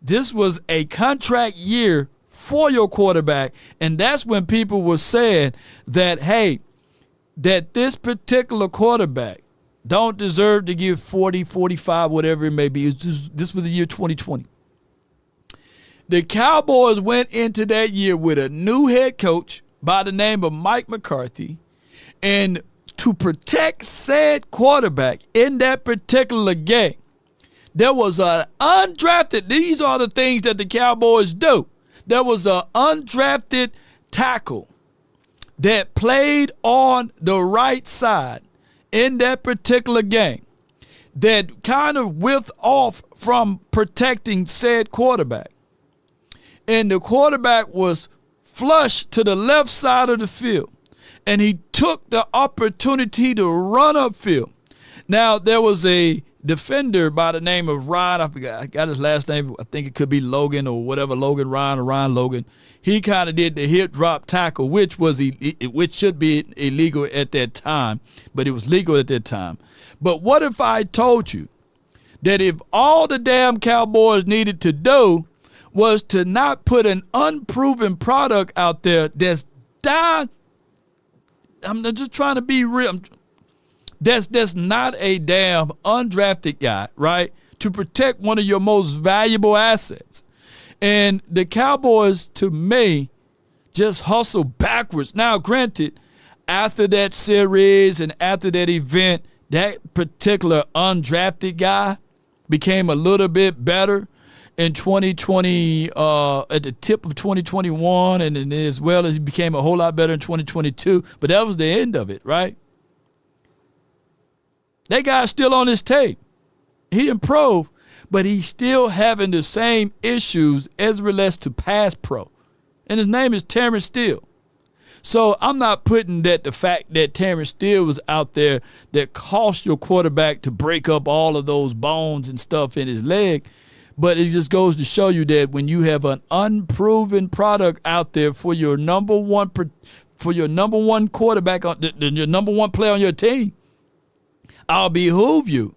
S1: This was a contract year for your quarterback, and that's when people were saying that, hey, that this particular quarterback don't deserve to give 40, 45, whatever it may be. This was the year 2020. The Cowboys went into that year with a new head coach by the name of Mike McCarthy, and to protect said quarterback in that particular game, there was an undrafted, these are the things that the Cowboys do. There was an undrafted tackle that played on the right side in that particular game that kind of whiffed off from protecting said quarterback. And the quarterback was flush to the left side of the field. And he took the opportunity to run upfield. Now, there was a defender by the name of Ryan. I forgot. I got his last name. I think it could be Logan or whatever. Logan Ryan or Ryan Logan. He kind of did the hip drop tackle, which should be illegal at that time, but it was legal at that time. But what if I told you that if all the damn Cowboys needed to do was to not put an unproven product out there that's down? I'm just trying to be real. That's not a damn undrafted guy, right? To protect one of your most valuable assets. And the Cowboys, to me, just hustle backwards. Now, granted, after that series and after that event, that particular undrafted guy became a little bit better in 2020, at the tip of 2021, and then as well as he became a whole lot better in 2022. But that was the end of it, right? That guy's still on his tape. He improved, but he's still having the same issues as it relates to pass pro. And his name is Terrence Steele. So I'm not putting that the fact that Terrence Steele was out there that cost your quarterback to break up all of those bones and stuff in his leg. But it just goes to show you that when you have an unproven product out there for your number one quarterback, your number one player on your team, I'll behoove you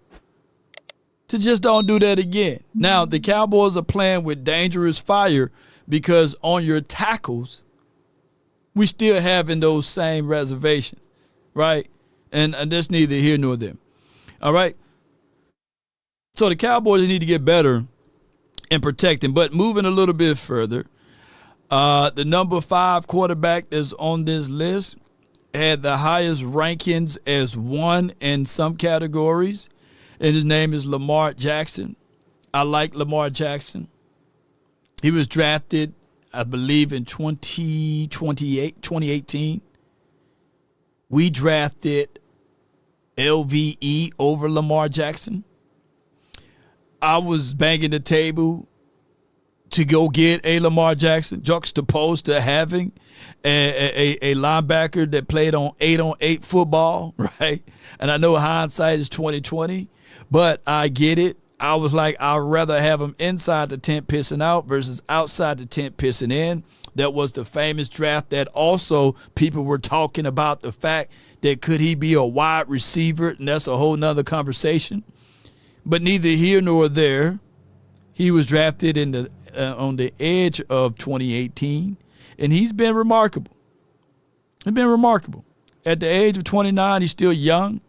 S1: to just don't do that again. Now, the Cowboys are playing with dangerous fire because on your tackles, we still having those same reservations, right? And that's neither here nor there. All right? So the Cowboys need to get better in protecting. But moving a little bit further, the number 5 quarterback that's on this list had the highest rankings as 1 in some categories, and his name is Lamar Jackson. I like Lamar Jackson. He was drafted, I believe, in 2018. We drafted LVE over Lamar Jackson. I was banging the table to go get a Lamar Jackson, juxtaposed to having a linebacker that played on 8-on-8 football, right? And I know hindsight is 2020, but I get it. I was like, I'd rather have him inside the tent pissing out versus outside the tent pissing in. That was the famous draft that also people were talking about the fact that could he be a wide receiver, and that's a whole nother conversation. But neither here nor there. He was drafted in the on the edge of 2018, and he's been remarkable. He's been remarkable. At the age of 29, he's still young.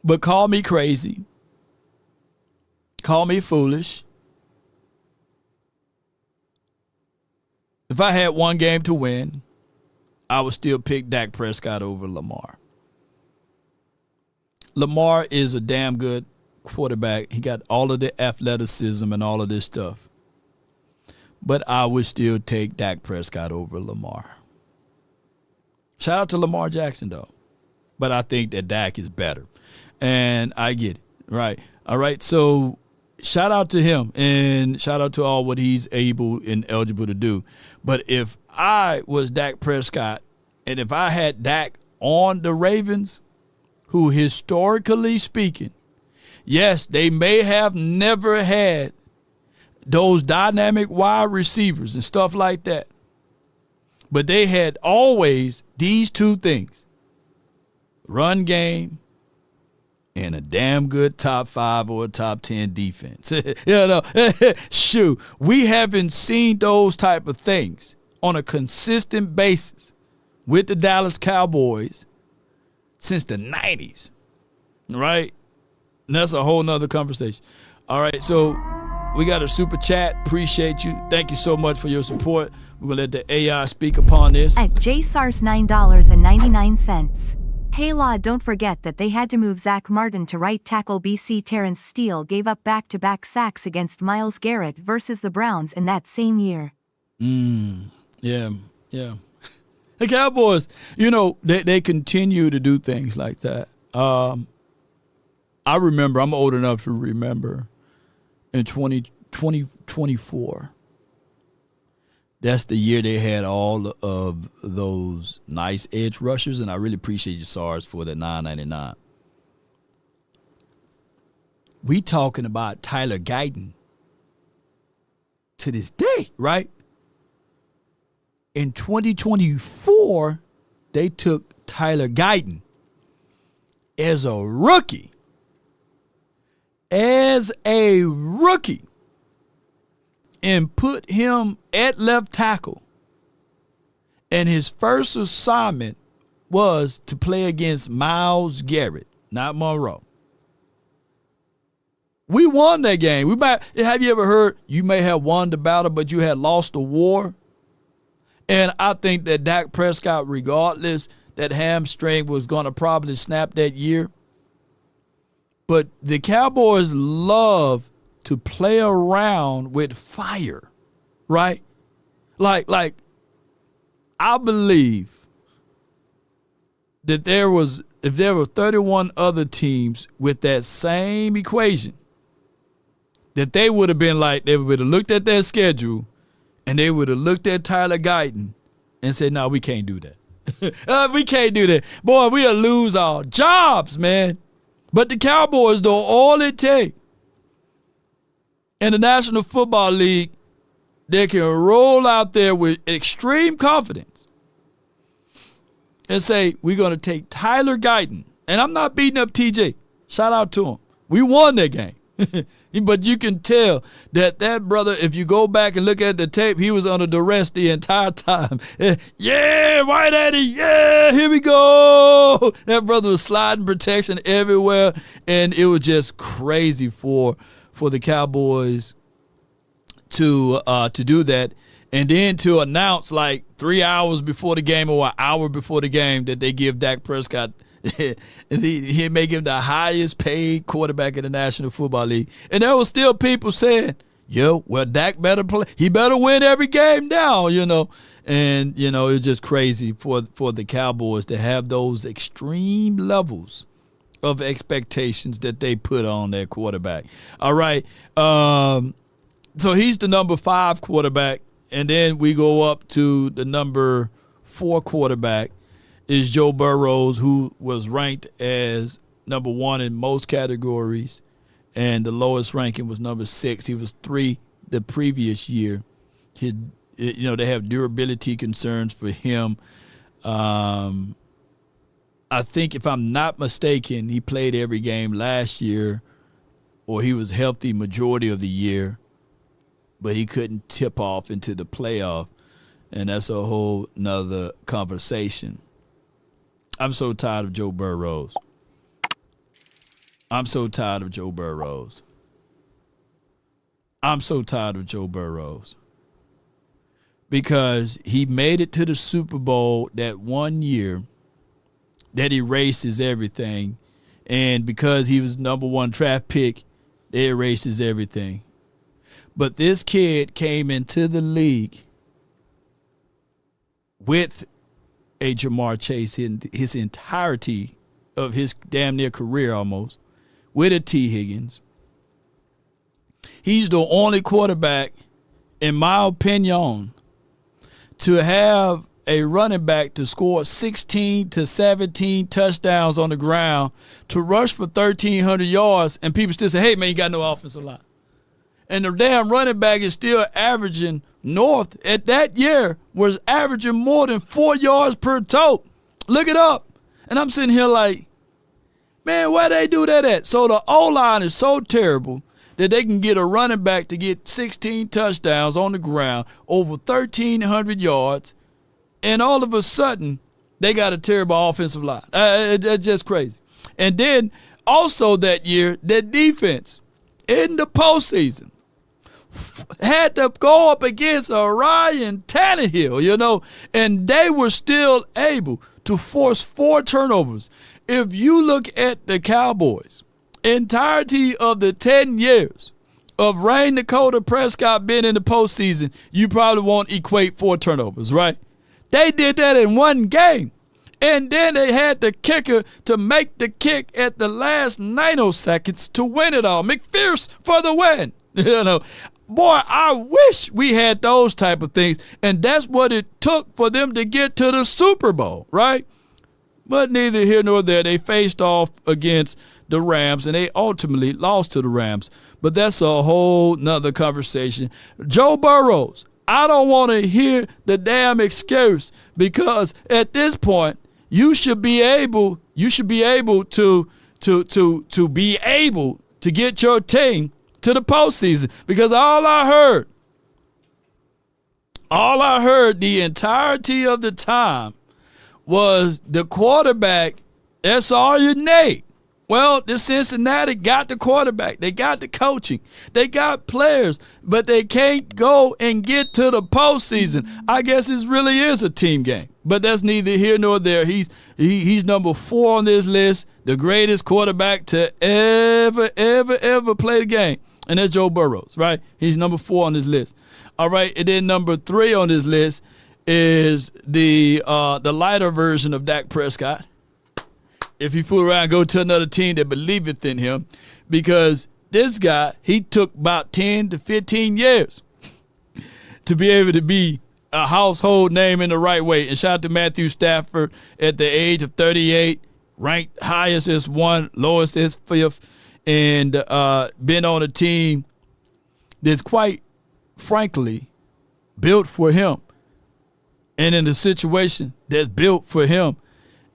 S1: But call me crazy. Call me foolish. If I had one game to win, I would still pick Dak Prescott over Lamar. Lamar is a damn good quarterback. He got all of the athleticism and all of this stuff. But I would still take Dak Prescott over Lamar. Shout out to Lamar Jackson, though. But I think that Dak is better. And I get it, right? All right, so shout out to him and shout out to all what he's able and eligible to do. But if I was Dak Prescott and if I had Dak on the Ravens, who historically speaking, yes, they may have never had those dynamic wide receivers and stuff like that. But they had always these two things: run game and a damn good top 5 or a top 10 defense. Shoot, we haven't seen those type of things on a consistent basis with the Dallas Cowboys since the 90s, right? And that's a whole nother conversation. All right, so we got a super chat. Appreciate you. Thank you so much for your support. We're going to let the AI speak upon this.
S5: At JSARS $9.99. Hey Law, don't forget that they had to move Zach Martin to right tackle. BC Terrence Steele gave up back-to-back sacks against Myles Garrett versus the Browns in that same year.
S1: Yeah. The Cowboys, they continue to do things like that. I remember, I'm old enough to remember, in 2024, that's the year they had all of those nice edge rushers, and I really appreciate you, SARS, for the $9.99. We talking about Tyler Guyton to this day, right? In 2024, they took Tyler Guyton as a rookie. And put him at left tackle. And his first assignment was to play against Myles Garrett, not Monroe. We won that game. Have you ever heard you may have won the battle, but you had lost the war? And I think that Dak Prescott, regardless, that hamstring was going to probably snap that year. But the Cowboys love to play around with fire, right? Like I believe that if there were 31 other teams with that same equation, that they would have been like, they would have looked at their schedule and they would have looked at Tyler Guyton and said, no, we can't do that. We can't do that. Boy, we'll lose our jobs, man. But the Cowboys, though, all it takes in the National Football League, they can roll out there with extreme confidence and say, we're going to take Tyler Guyton. And I'm not beating up TJ. Shout out to him. We won that game. But you can tell that brother, if you go back and look at the tape, he was under duress the entire time. Yeah, White Eddie, yeah, here we go. That brother was sliding protection everywhere, and it was just crazy for the Cowboys to do that. And then to announce like 3 hours before the game or an hour before the game that they give Dak Prescott he make him the highest paid quarterback in the National Football League. And there was still people saying, well, Dak better play. He better win every game now, And, it's just crazy for the Cowboys to have those extreme levels of expectations that they put on their quarterback. All right. So he's the number 5 quarterback. And then we go up to the number 4 quarterback. Is Joe Burrows, who was ranked as number 1 in most categories, and the lowest ranking was number 6. He was 3 the previous year. They have durability concerns for him. I think, if I'm not mistaken, he played every game last year, or he was healthy majority of the year, but he couldn't tip off into the playoff, and that's a whole nother conversation. I'm so tired of Joe Burrows. I'm so tired of Joe Burrows. Because he made it to the Super Bowl that one year that erases everything. And because he was number 1 draft pick, it erases everything. But this kid came into the league with a Jamar Chase in his entirety of his damn near career almost, with a T. Higgins. He's the only quarterback, in my opinion, to have a running back to score 16 to 17 touchdowns on the ground, to rush for 1,300 yards, and people still say, hey, man, you got no offensive line. and the damn running back is still averaging North at that year was averaging more than 4 yards per tote. Look it up. And I'm sitting here like, man, where they do that at? So the O-line is so terrible that they can get a running back to get 16 touchdowns on the ground, over 1,300 yards, and all of a sudden they got a terrible offensive line. That's just crazy. And then also that year, their defense in the postseason had to go up against a Ryan Tannehill, and they were still able to force 4 turnovers. If you look at the Cowboys, entirety of the 10 years of Dak Prescott being in the postseason, you probably won't equate 4 turnovers, right? They did that in one game. And then they had the kicker to make the kick at the last 90 seconds to win it all. McPherson for the win. Boy, I wish we had those type of things. And that's what it took for them to get to the Super Bowl, right? But neither here nor there. They faced off against the Rams, and they ultimately lost to the Rams. But that's a whole nother conversation. Joe Burrows, I don't want to hear the damn excuse, because at this point, you should be able to be able to get your team to the postseason. Because all I heard the entirety of the time was the quarterback, that's all you need. Well, the Cincinnati got the quarterback. They got the coaching. They got players, but they can't go and get to the postseason. I guess it really is a team game, but that's neither here nor there. He's number 4 on this list, the greatest quarterback to ever play the game, and that's Joe Burrows, right? He's number 4 on this list. All right, and then number 3 on this list is the lighter version of Dak Prescott. If you fool around, go to another team that believeth in him, because this guy, he took about 10 to 15 years to be able to be a household name in the right way. And shout out to Matthew Stafford at the age of 38, ranked highest as 1, lowest as 5th, and been on a team that's quite frankly built for him and in a situation that's built for him.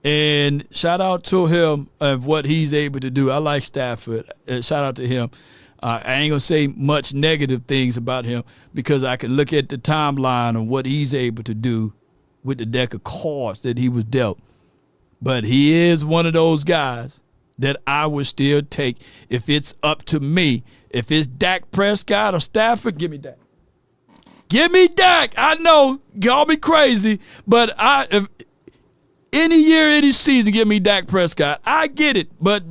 S1: And shout out to him of what he's able to do. I like Stafford. Shout out to him. I ain't going to say much negative things about him, because I can look at the timeline of what he's able to do with the deck of cards that he was dealt. But he is one of those guys that I would still take if it's up to me. If it's Dak Prescott or Stafford, give me Dak. Give me Dak. I know, call me crazy, but any year, any season, give me Dak Prescott. I get it, but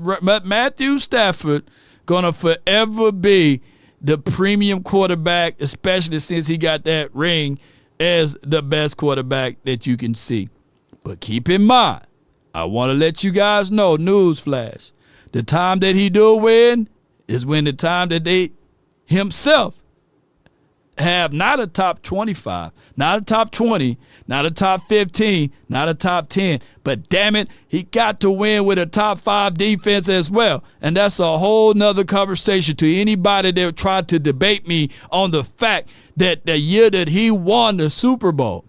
S1: Matthew Stafford gonna forever be the premium quarterback, especially since he got that ring as the best quarterback that you can see. But keep in mind, I want to let you guys know, newsflash, the time that he do win is when the time that they himself have not a top 25, not a top 20, not a top 15, not a top 10, but damn it, he got to win with a top 5 defense as well. And that's a whole nother conversation to anybody that tried to debate me on the fact that the year that he won the Super Bowl,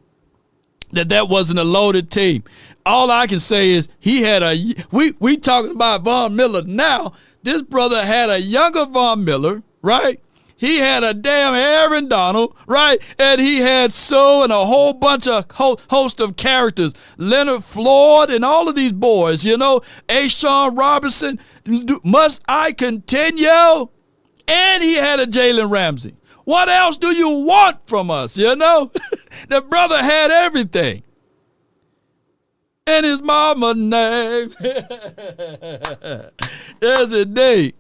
S1: that wasn't a loaded team. All I can say is he had we talking about Von Miller now. This brother had a younger Von Miller, right? He had a damn Aaron Donald, right? And he had and a whole bunch of host of characters. Leonard Floyd and all of these boys, Ashawn Robinson. Must I continue? And he had a Jalen Ramsey. What else do you want from us, The brother had everything. And his mama name. Yes, indeed.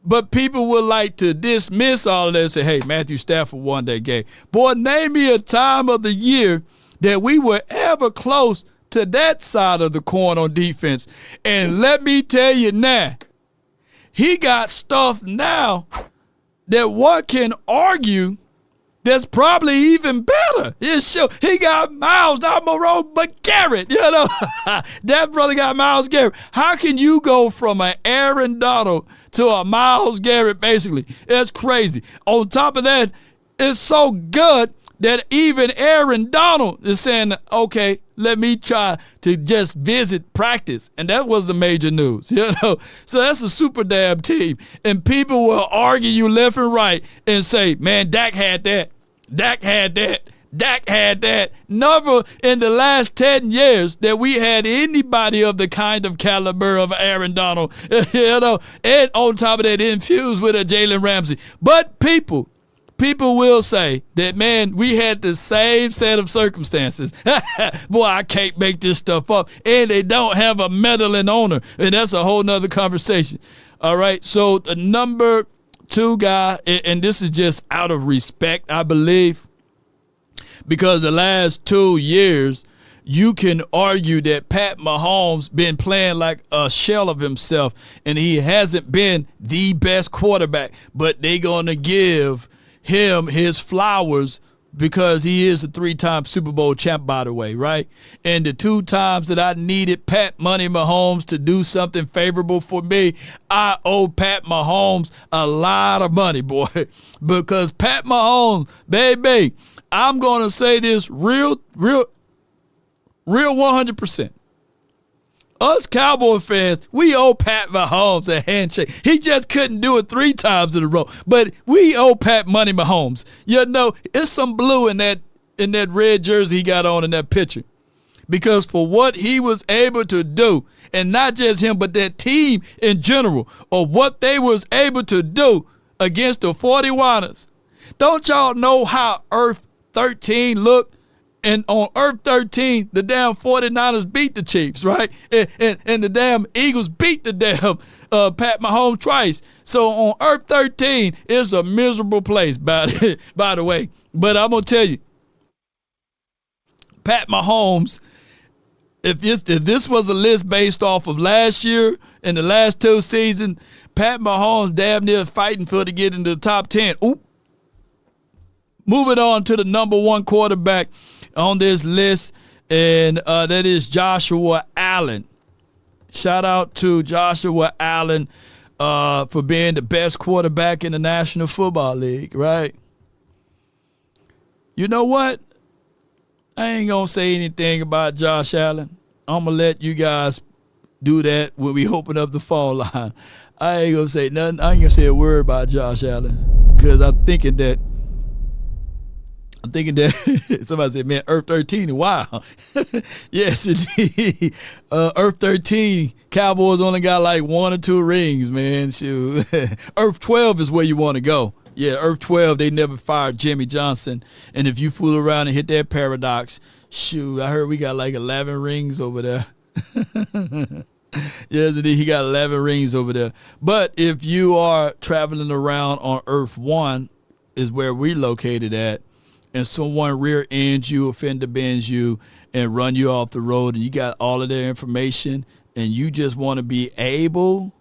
S1: But people would like to dismiss all of that and say, hey, Matthew Stafford won that game. Boy, name me a time of the year that we were ever close to that side of the coin on defense. And let me tell you now, he got stuff now that one can argue that's probably even better. He got Miles, not Moreau, but Garrett, That brother got Miles Garrett. How can you go from an Aaron Donald to Myles Garrett, basically. It's crazy. On top of that, it's so good that even Aaron Donald is saying, okay, let me try to just visit practice. And that was the major news, So that's a super damn team. And people will argue you left and right and say, man, Dak had that. Dak had that. Dak had that. Never in the last 10 years that we had anybody of the kind of caliber of Aaron Donald, and on top of that, infused with a Jalen Ramsey. But people will say that, man, we had the same set of circumstances. Boy, I can't make this stuff up. And they don't have a meddling owner. And that's a whole nother conversation. All right, so the number 2 guy, and this is just out of respect, I believe, because the last 2 years, you can argue that Pat Mahomes been playing like a shell of himself, and he hasn't been the best quarterback. But they going to give him his flowers because he is a 3-time Super Bowl champ, by the way, right? And the 2 times that I needed Pat Money Mahomes to do something favorable for me, I owe Pat Mahomes a lot of money, boy, because Pat Mahomes, baby, I'm going to say this real 100%. Us Cowboy fans, we owe Pat Mahomes a handshake. He just couldn't do it 3 times in a row. But we owe Pat Money Mahomes. It's some blue in that red jersey he got on in that picture. Because for what he was able to do, and not just him, but that team in general, or what they was able to do against the 41ers. Don't y'all know how Earth 13 looked? And on Earth 13, the damn 49ers beat the Chiefs, right? And the damn Eagles beat the damn Pat Mahomes twice. So on Earth 13, it's a miserable place, by the way. But I'm going to tell you, Pat Mahomes, if this was a list based off of last year and the last 2 seasons, Pat Mahomes damn near fighting for to get into the top 10. Oop. Moving on to the number 1 quarterback on this list, and that is Joshua Allen. Shout out to Joshua Allen for being the best quarterback in the National Football League, right? You know what? I ain't going to say anything about Josh Allen. I'm going to let you guys do that when we open up the phone line. I ain't going to say nothing. I ain't going to say a word about Josh Allen because I'm thinking that somebody said, man, Earth 13, wow. Yes, indeed. Earth 13, Cowboys only got like 1 or 2 rings, man. Shoot. Earth 12 is where you want to go. Yeah, Earth 12, they never fired Jimmy Johnson. And if you fool around and hit that paradox, shoot, I heard we got like 11 rings over there. Yes, indeed, he got 11 rings over there. But if you are traveling around on Earth 1 is where we're located at, and someone rear ends you, fender bends you, and run you off the road, and you got all of their information, and you just want to be able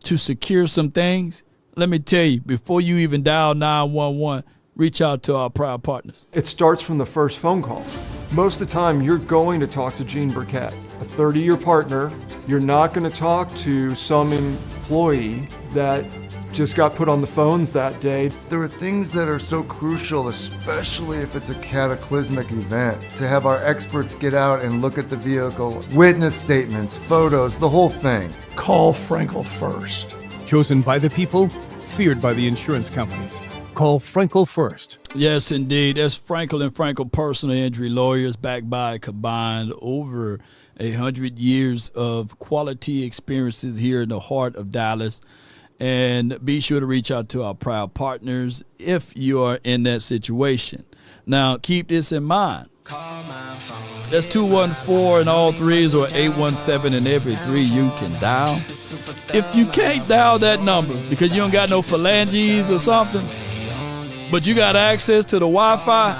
S1: to secure some things, let me tell you, before you even dial 911, reach out to our proud partners.
S6: It starts from the first phone call. Most of the time, you're going to talk to Gene Burkett, a 30-year partner. You're not going to talk to some employee that just got put on the phones that day.
S7: There are things that are so crucial, especially if it's a cataclysmic event, to have our experts get out and look at the vehicle, witness statements, photos, the whole thing.
S8: Call Frenkel first.
S9: Chosen by the people, feared by the insurance companies. Call Frenkel first.
S1: Yes, indeed. That's Frenkel and Frenkel personal injury lawyers, backed by combined over 100 years of quality experiences here in the heart of Dallas. And be sure to reach out to our proud partners if you are in that situation. Now, keep this in mind. That's 214 and all threes, or 817 and every 3 you can dial. If you can't dial that number because you don't got no phalanges or something, but you got access to the Wi-Fi,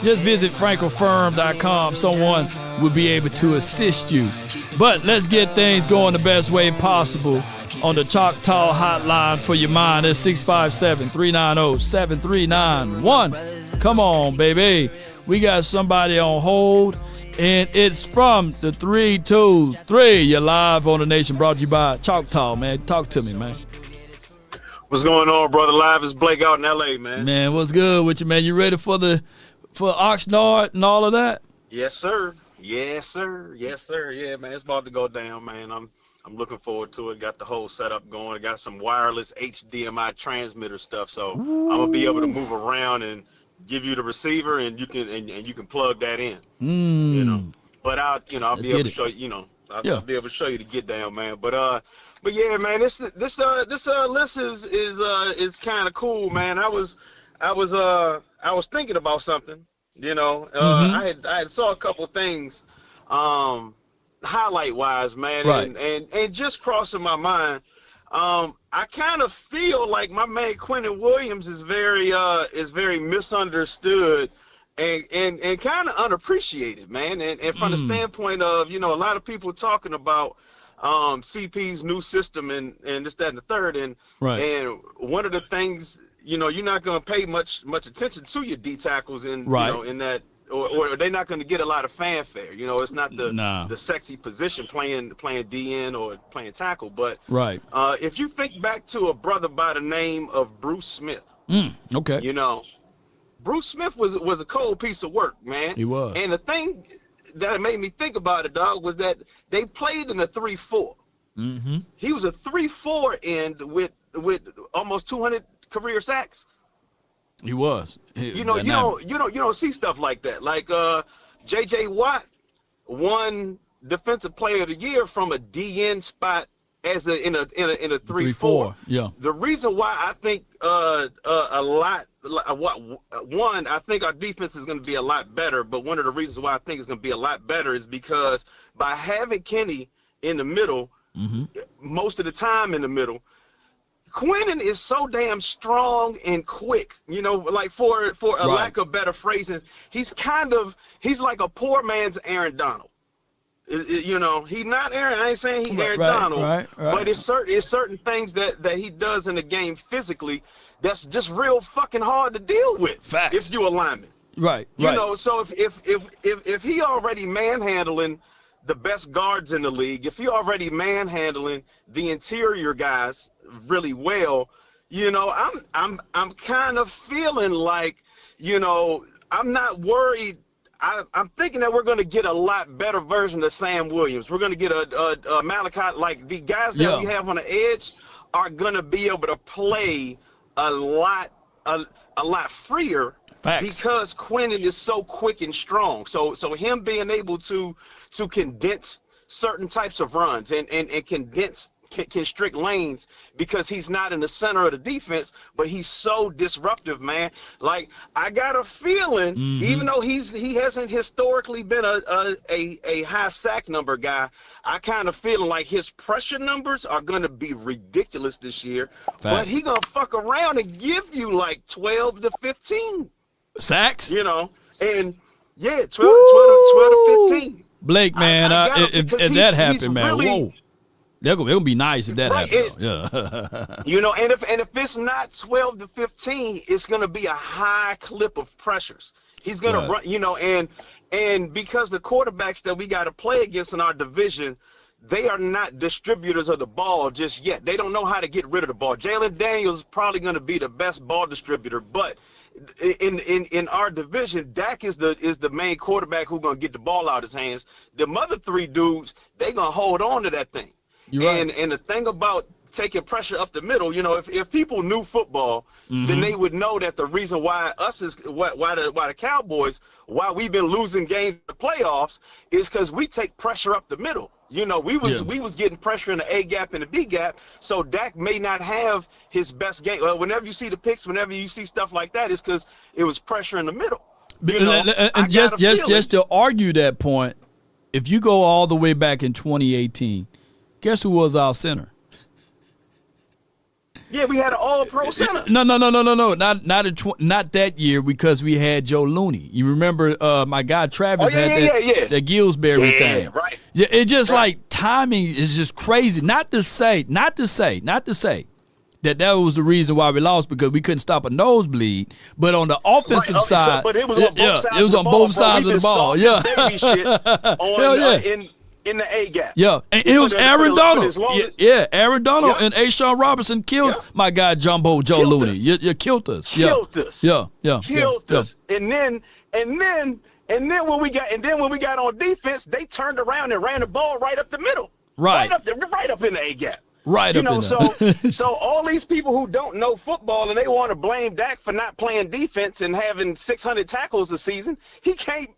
S1: just visit frankelfirm.com. Someone will be able to assist you. But let's get things going the best way possible on the Choctaw hotline for your mind. It's 657-390-7391. Come on, baby. We got somebody on hold, and it's from the 323. You're live on the Nation, brought to you by Choctaw, man. Talk to me, man.
S10: What's going on, brother? Live is Blake out in L.A., man.
S1: Man, what's good with you, man? You ready for Oxnard and all of that?
S10: Yes, sir. Yes, sir. Yes, sir. Yeah, man, it's about to go down, man. I'm looking forward to it. Got the whole setup going. I got some wireless HDMI transmitter stuff, so I'm gonna be able to move around and give you the receiver, and you can plug that in. You know, but I'll be able to show you. You know, I'll be able to show you the get down, man. But yeah, man, this list is kind of cool, man. I was thinking about something, you know. I had saw a couple things, highlight wise, man,
S1: right.
S10: and just crossing my mind. I kind of feel like my man Quentin Williams is very misunderstood and kind of unappreciated, man. And from the standpoint of, you know, a lot of people talking about CP's new system and this, that, and the third, and one of the things, you know, you're not going to pay much attention to your D tackles in you know, in that, or they're not going to get a lot of fanfare. You know, it's not the sexy position playing DN or playing tackle. But if you think back to a brother by the name of Bruce Smith,
S1: okay,
S10: you know, Bruce Smith was a cold piece of work, man.
S1: He was,
S10: and the thing that made me think about it, dog, was that they played in a 3-4. He was a 3-4 end with almost 200 career sacks.
S1: He was.
S10: You don't see stuff like that. Like J.J. Watt won Defensive Player of the Year from a DN spot as in a 3-4.
S1: Yeah.
S10: The reason why I think I think our defense is going to be a lot better, but one of the reasons why I think it's going to be a lot better is because by having Kenny in the middle, most of the time in the middle, Quentin is so damn strong and quick, you know, like for a lack of better phrasing, he's like a poor man's Aaron Donald. You know, he's not Aaron. I ain't saying he's Aaron Donald, but it's certain things that he does in the game physically that's just real fucking hard to deal with.
S1: Facts.
S10: If you a lineman, you know. So if he already manhandling the best guards in the league, if he already manhandling the interior guys really well, you know, I'm kind of feeling like, you know, I'm not worried. I'm thinking that we're going to get a lot better version of Sam Williams. We're going to get a Malachi. Like the guys that we have on the edge are going to be able to play a lot freer.
S1: Facts.
S10: Because Quentin is so quick and strong. So him being able to condense certain types of runs and constrict lanes, because he's not in the center of the defense, but he's so disruptive, man. Like, I got a feeling, even though he hasn't historically been a high sack number guy, I kind of feeling like his pressure numbers are going to be ridiculous this year. But he going to fuck around and give you like 12 to 15
S1: sacks,
S10: you know, and 12 to 15.
S1: Blake, man, if that happened, man,
S10: really,
S1: whoa. They're gonna be nice if that happens. Yeah.
S10: You know, and if it's not 12 to 15, it's gonna be a high clip of pressures. He's gonna run, you know, and because the quarterbacks that we got to play against in our division, they are not distributors of the ball just yet. They don't know how to get rid of the ball. Jalen Daniels is probably gonna be the best ball distributor, but in our division, Dak is the main quarterback who's gonna get the ball out of his hands. The other three dudes, they gonna hold on to that thing. And the thing about taking pressure up the middle, you know, if people knew football, then they would know that the reason why the Cowboys, why we've been losing games in the playoffs, is because we take pressure up the middle. You know, we was getting pressure in the A gap and the B gap, so Dak may not have his best game. Whenever you see the picks, whenever you see stuff like that, it's because it was pressure in the middle. You know,
S1: and just to argue that point, if you go all the way back in 2018. Guess who was our center?
S10: Yeah, we had an all-pro center.
S1: No. Not that year, because we had Joe Looney. You remember my guy Travis had that Gillsbury thing.
S10: Right.
S1: Yeah, it just like timing is just crazy. Not to say that was the reason why we lost, because we couldn't stop a nosebleed. But on the offensive side,
S10: but it was on both sides of the ball.
S1: Yeah.
S10: Baby shit on,
S1: Hell yeah.
S10: in the A gap.
S1: Yeah, and it was Aaron Donald. Yeah, Aaron Donald and A'Shawn Robinson killed my guy Jumbo Joe Looney. You killed us.
S10: Killed us.
S1: Killed
S10: us. And then when we got on defense, they turned around and ran the ball right up the middle. Right up in the A gap.
S1: Right.
S10: So all these people who don't know football and they want to blame Dak for not playing defense and having 600 tackles a season, he can't.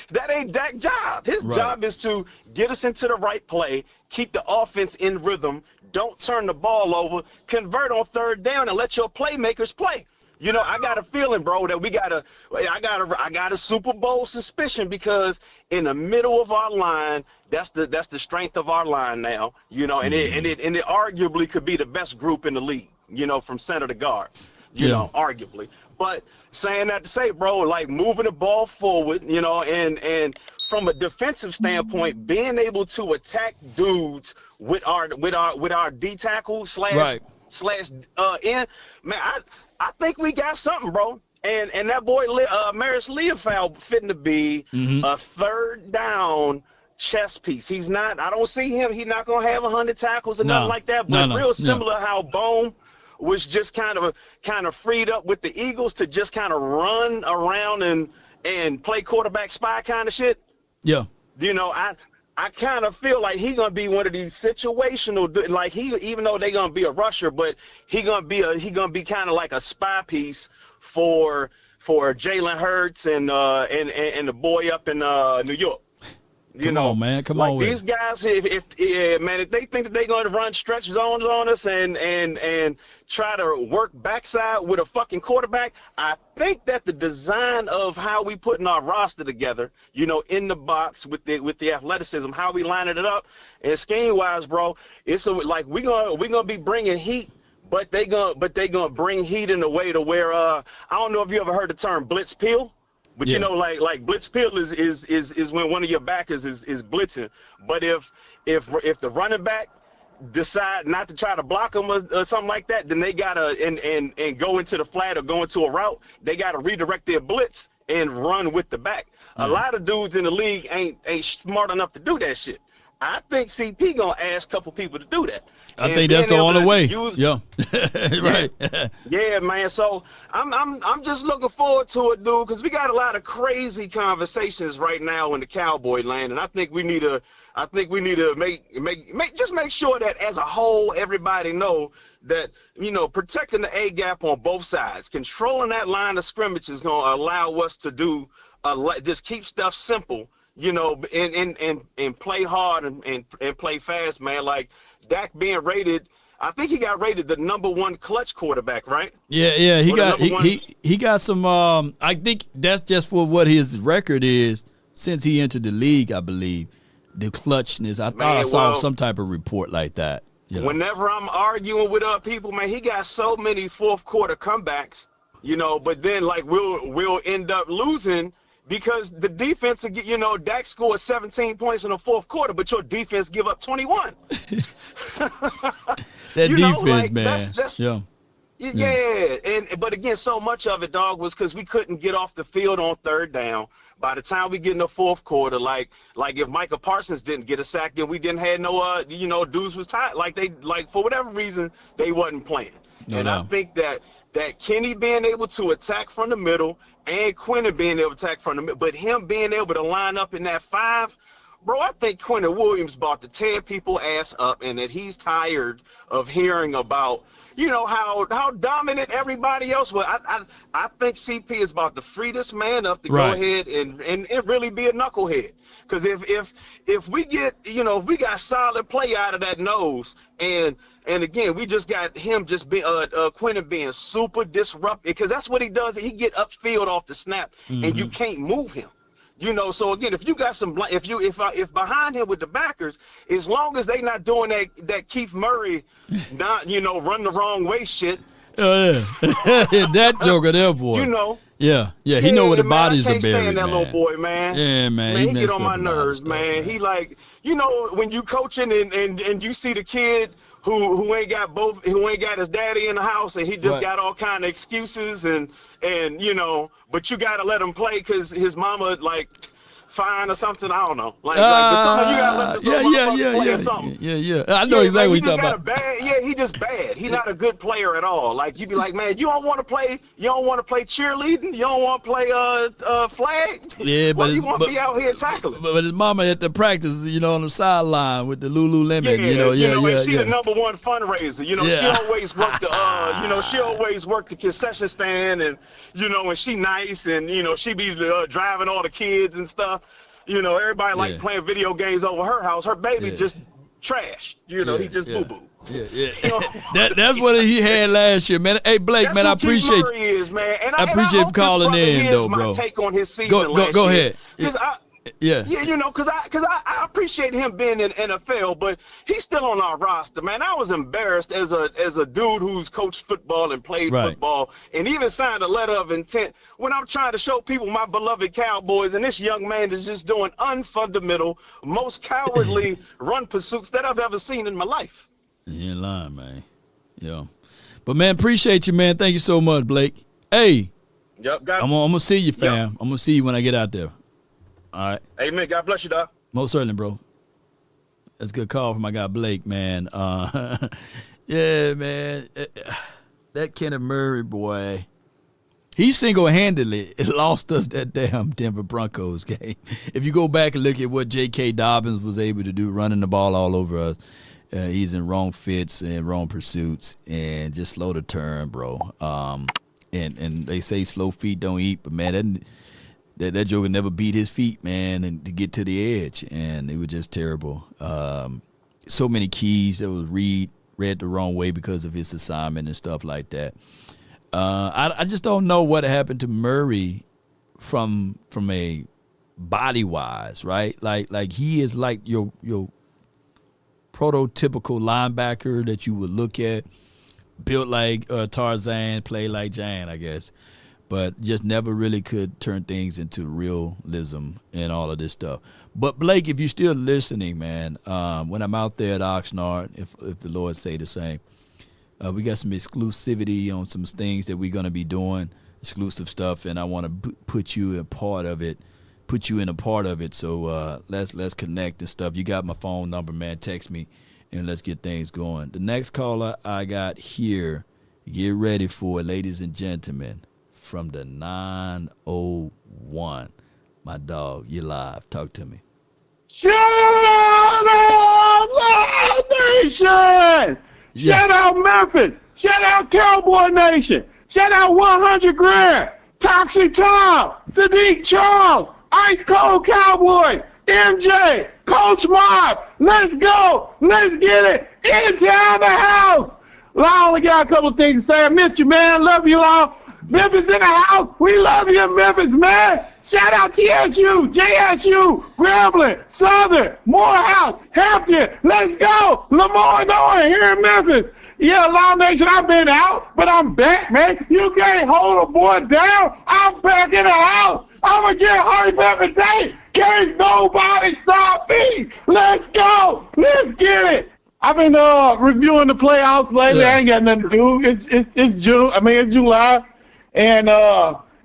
S10: That ain't Dak's job. His job is to get us into the right play, keep the offense in rhythm, don't turn the ball over, convert on third down, and let your playmakers play. You know, I got a feeling, bro, that I got a Super Bowl suspicion because in the middle of our line, that's the strength of our line now. You know, and it arguably could be the best group in the league. You know, from center to guard. You know, arguably. But saying that to say, bro, like moving the ball forward, you know, and from a defensive standpoint, being able to attack dudes with our D tackle slash end, man, I think we got something, bro. And that boy Maris Leofold fitting to be a third down chess piece. He's not. I don't see him. He's not gonna have 100 tackles or nothing like that. But real similar how Bohm was just kind of freed up with the Eagles to just kind of run around and play quarterback spy kind of shit. Yeah. You know, I kind of feel like he's gonna be one of these situational, like even though they're gonna be a rusher, but he gonna be kind of like a spy piece for Jalen Hurts and the boy up in New York. Come on, man. Come on, these guys. If they think that they're going to run stretch zones on us and try to work backside with a fucking quarterback, I think that the design of how we putting our roster together, you know, in the box with the athleticism, how we lining it up, and scheme wise, bro, it's like we gonna be bringing heat. But they gonna bring heat in a way to where I don't know if you ever heard the term blitz peel. But you know, like blitz peel is when one of your backers is blitzing. But if the running back decide not to try to block them or something like that, then they gotta and go into the flat or go into a route. They gotta redirect their blitz and run with the back. A lot of dudes in the league ain't smart enough to do that shit. I think CP gonna ask a couple people to do that. I think that's the only way. Right. Yeah, man. So I'm just looking forward to it, dude, because we got a lot of crazy conversations right now in the Cowboy land, and I think we need to make sure that as a whole everybody know that, you know, protecting the A gap on both sides, controlling that line of scrimmage is gonna allow us to do just keep stuff simple. You know, and play hard and play fast, man. Like Dak being rated, I think he got rated the #1 clutch quarterback, right? Yeah. He got some. I think that's just for what his record is since he entered the league. I believe the clutchness. I thought I saw some type of report like that. You know? Whenever I'm arguing with people, man, he got so many fourth quarter comebacks. You know, but then like we'll end up losing. Because the defense, you know, Dak scored 17 points in the fourth quarter, but your defense give up 21. That you defense, know, like, man. But again, so much of it, dog, was because we couldn't get off the field on third down. By the time we get in the fourth quarter, like if Micah Parsons didn't get a sack, then we didn't have no, you know, dudes was tired. Like for whatever reason, they wasn't playing. I think that Kenny being able to attack from the middle and Quentin being able to attack from the middle, but him being able to line up in that 5, bro, I think Quentin Williams about to tear people ass up, and that he's tired of hearing about, you know, how dominant everybody else was. I think CP is about to free this man up to go ahead and really be a knucklehead. Because if we get, you know, if we got solid play out of that nose, and again, we just got him just being Quentin being super disruptive, because that's what he does. He get upfield off the snap, and you can't move him. You know, so again, if you got some, if behind him with the backers, as long as they not doing that Keith Murray, not, you know, run the wrong way shit. That joker there, boy. You know. Yeah, he know where the bodies are buried, man. I can't stand that little boy, man. Yeah, man. He get on my nerves, man. He like, you know, when you coaching and you see the kid who ain't got his daddy in the house, and he just got all kind of excuses and you know, but you got to let him play because his mama like fine or something. I don't know. Like but sometimes you gotta let this little motherfucker play or something.
S1: Yeah. I know exactly what you're talking about.
S10: He just bad. He's not a good player at all. Like you be like, man, you don't want to play cheerleading. You don't want to play flag.
S1: Yeah, but
S10: you want to be out here tackling.
S1: But his mama at the practice, on the sideline with the Lululemon.
S10: And she the #1 fundraiser. She always worked the she always worked the concession stand, and and she nice, and she be driving all the kids and stuff. Everybody like playing video games over her house. Her baby just trash. He just boo boo.
S1: Yeah. That's what he had last year, man. Hey, Blake, man, I appreciate you.
S10: Is, man. And
S1: I appreciate you calling in, though, bro.
S10: My take on his season
S1: go ahead.
S10: Because I appreciate him being in NFL, but he's still on our roster, man. I was embarrassed as a dude who's coached football and played football, and even signed a letter of intent when I'm trying to show people my beloved Cowboys, and this young man is just doing unfundamental, most cowardly run pursuits that I've ever seen in my life.
S1: You ain't lying, man. But man, appreciate you, man. Thank you so much, Blake. Hey,
S10: I'm
S1: gonna see you, fam. Yep. I'm gonna see you when I get out there. All right.
S10: Amen. God bless you, dog.
S1: Most certainly, bro. That's a good call from my guy Blake, man. Yeah, man. That Kenneth Murray boy, he single-handedly lost us that damn Denver Broncos game. If you go back and look at what J.K. Dobbins was able to do, running the ball all over us, he's in wrong fits and wrong pursuits, and just slow to turn, bro. And they say slow feet don't eat, but man, that joker never beat his feet, man, and to get to the edge, and it was just terrible. So many keys that was read the wrong way because of his assignment and stuff like that. I just don't know what happened to Murray from a body wise, right? Like he is like your prototypical linebacker that you would look at, built like Tarzan, play like Jan, I guess. But just never really could turn things into realism and all of this stuff. But, Blake, if you're still listening, man, when I'm out there at Oxnard, if the Lord say the same, we got some exclusivity on some things that we're going to be doing, exclusive stuff, and I want to put you in a part of it. So let's connect and stuff. You got my phone number, man. Text me, and let's get things going. The next caller I got here, get ready for it, ladies and gentlemen. From the 901. My dog, you live. Talk to me.
S11: Shout out Live Nation! Shout out Memphis! Shout out Cowboy Nation! Shout out 100 Grand! Toxic Tom! Sadiq Charles! Ice Cold Cowboy! MJ! Coach Mob! Let's go! Let's get it! In town the house! Well, I only got a couple things to say. I miss you, man. Love you all. Memphis in the house. We love you, Memphis, man. Shout out TSU, JSU, Grambling, Southern, Morehouse, Hampton. Let's go. Lamar Norton here in Memphis. Yeah, Live Nation, I've been out, but I'm back, man. You can't hold a boy down. I'm back in the house. I'm going to get hype every day. Can't nobody stop me. Let's go. Let's get it. I've been reviewing the playoffs lately. I ain't got nothing to do. It's June. It's July. And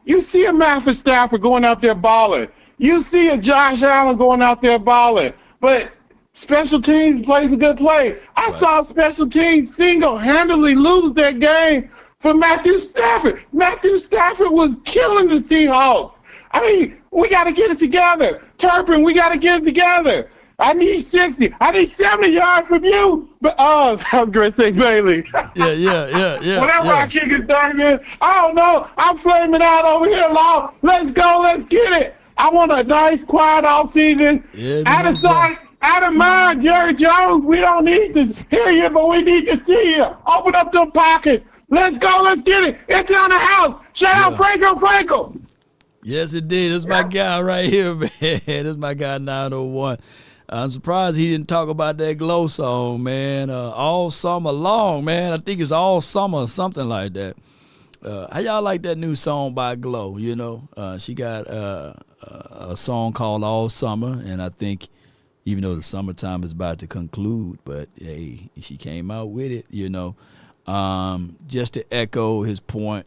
S11: you see a Matthew Stafford going out there balling. You see a Josh Allen going out there balling. But special teams plays a good play. I saw special teams single-handedly lose that game for Matthew Stafford. Matthew Stafford was killing the Seahawks. I mean, we got to get it together. Turpin, we got to get it together. I need 60. I need 70 yards from you. But I was going to say Bailey.
S1: Yeah.
S11: Whatever I kick it 30 minutes, I don't know. I'm flaming out over here, Law. Let's go. Let's get it. I want a nice, quiet off season. Out of sight, out of mind, Jerry Jones. We don't need to hear you, but we need to see you. Open up them pockets. Let's go. Let's get it. It's on the house. Shout out Frenkel.
S1: Yes, it did. That's my guy right here, man. That's my guy 901. I'm surprised he didn't talk about that Glow song, man. All summer long, man. I think it's all summer or something like that. How y'all like that new song by Glow? You know, she got a song called All Summer, and I think even though the summertime is about to conclude, but hey, she came out with it, you know. Just to echo his point,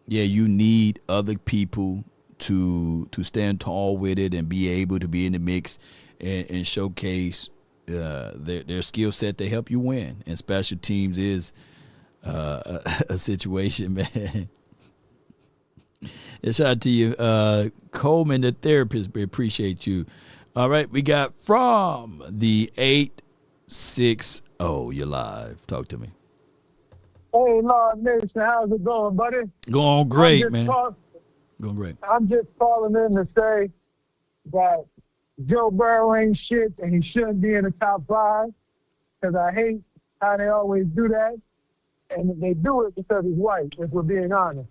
S1: yeah, you need other people to stand tall with it and be able to be in the mix and showcase their skill set to help you win. And special teams is a situation, man. Shout out to you, Coleman, the therapist. We appreciate you. All right, we got from the 860. You're live. Talk to me.
S12: Hey, Lord Nation, how's it going, buddy?
S1: Going great, man. Going great.
S12: I'm just calling in to say that Joe Burrow ain't shit and he shouldn't be in the top 5 because I hate how they always do that. And they do it because he's white, if we're being honest.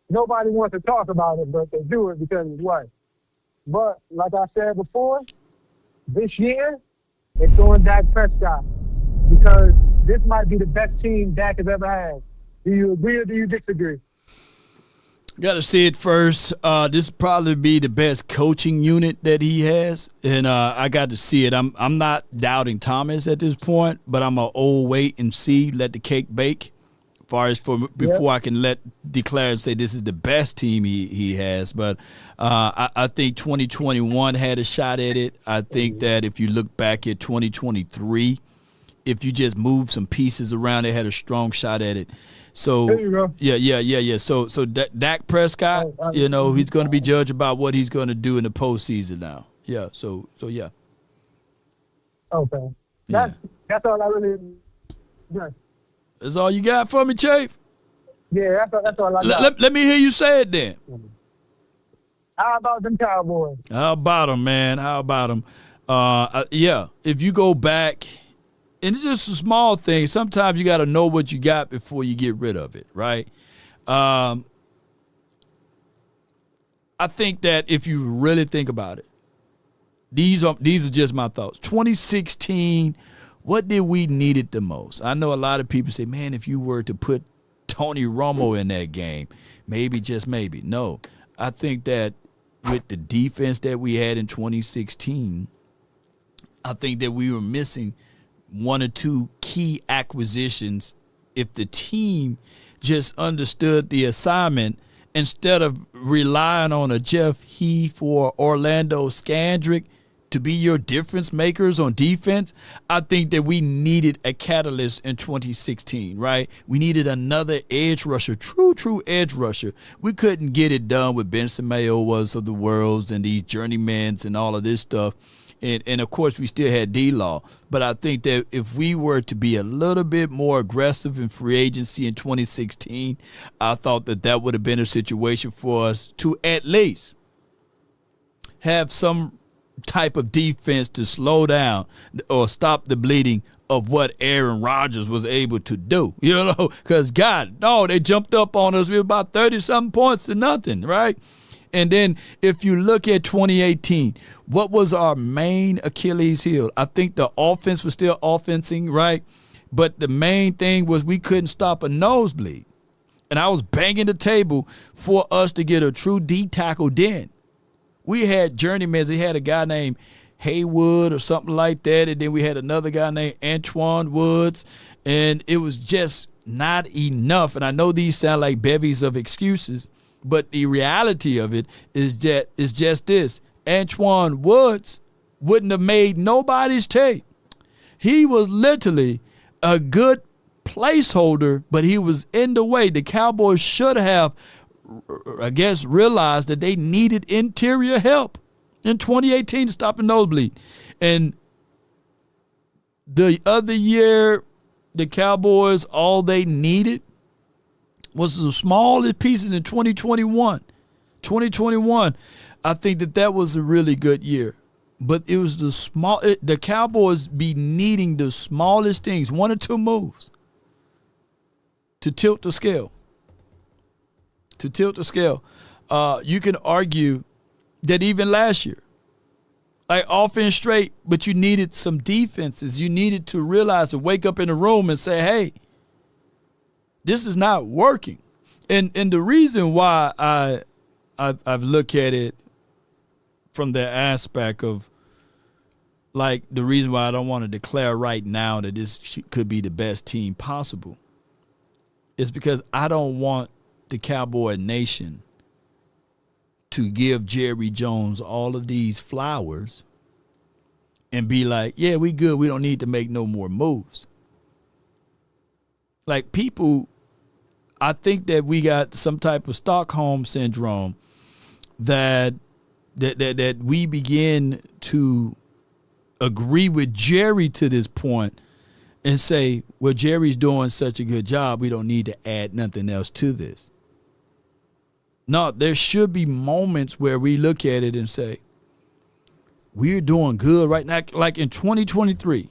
S12: Nobody wants to talk about it, but they do it because he's white. But like I said before, this year, it's on Dak Prescott because this might be the best team Dak has ever had. Do you agree or do you disagree?
S1: Got to see it first. This probably be the best coaching unit that he has, and I got to see it. I'm not doubting Thomas at this point, but I'm an old wait and see, let the cake bake. Before I can declare and say this is the best team he has. But I think 2021 had a shot at it. I think that if you look back at 2023, if you just move some pieces around, they had a strong shot at it. So
S12: there you go.
S1: Yeah. So Dak Prescott, he's going to be judged about what he's going to do in the postseason now. Yeah. So yeah.
S12: Okay. That's all I really. Yeah.
S1: That's all you got for me, Chief?
S12: Yeah, that's all I got.
S1: Let me hear you say it then.
S12: How about them Cowboys?
S1: How about them, man? How about them? If you go back, and it's just a small thing. Sometimes you got to know what you got before you get rid of it, right? I think that if you really think about it, these are just my thoughts. 2016. What did we need it the most? I know a lot of people say, man, if you were to put Tony Romo in that game, maybe, just maybe. No, I think that with the defense that we had in 2016, I think that we were missing one or two key acquisitions. If the team just understood the assignment, instead of relying on a Jeff Heath or Orlando Scandrick to be your difference makers on defense, I think that we needed a catalyst in 2016, right? We needed another edge rusher, true edge rusher. We couldn't get it done with Benson Mayowas of the worlds and these journeymans and all of this stuff. And of course, we still had D-Law. But I think that if we were to be a little bit more aggressive in free agency in 2016, I thought that would have been a situation for us to at least have some type of defense to slow down or stop the bleeding of what Aaron Rodgers was able to do, because they jumped up on us with about 30-something points to nothing, right? And then if you look at 2018, what was our main Achilles heel? I think the offense was still offensing, right? But the main thing was we couldn't stop a nosebleed. And I was banging the table for us to get a true D tackle then. We had journeymen. We had a guy named Haywood or something like that, and then we had another guy named Antoine Woods, and it was just not enough. And I know these sound like bevies of excuses, but the reality of it is just this. Antoine Woods wouldn't have made nobody's tape. He was literally a good placeholder, but he was in the way. The Cowboys should have, I guess, realized that they needed interior help in 2018 to stop a nosebleed. And the other year, the Cowboys, all they needed was the smallest pieces in 2021. 2021, I think that was a really good year. But it was the Cowboys be needing the smallest things, one or two moves, to tilt the scale. You can argue that even last year, like offense straight, but you needed some defenses. You needed to realize to wake up in the room and say, hey, this is not working. And the reason why I've looked at it from the aspect of, like, the reason why I don't want to declare right now that this could be the best team possible is because I don't want the Cowboy Nation to give Jerry Jones all of these flowers and be like, yeah, we good. We don't need to make no more moves. Like, people, I think that we got some type of Stockholm syndrome that we begin to agree with Jerry to this point and say, well, Jerry's doing such a good job, we don't need to add nothing else to this. No, there should be moments where we look at it and say, we're doing good right now. Like in 2023,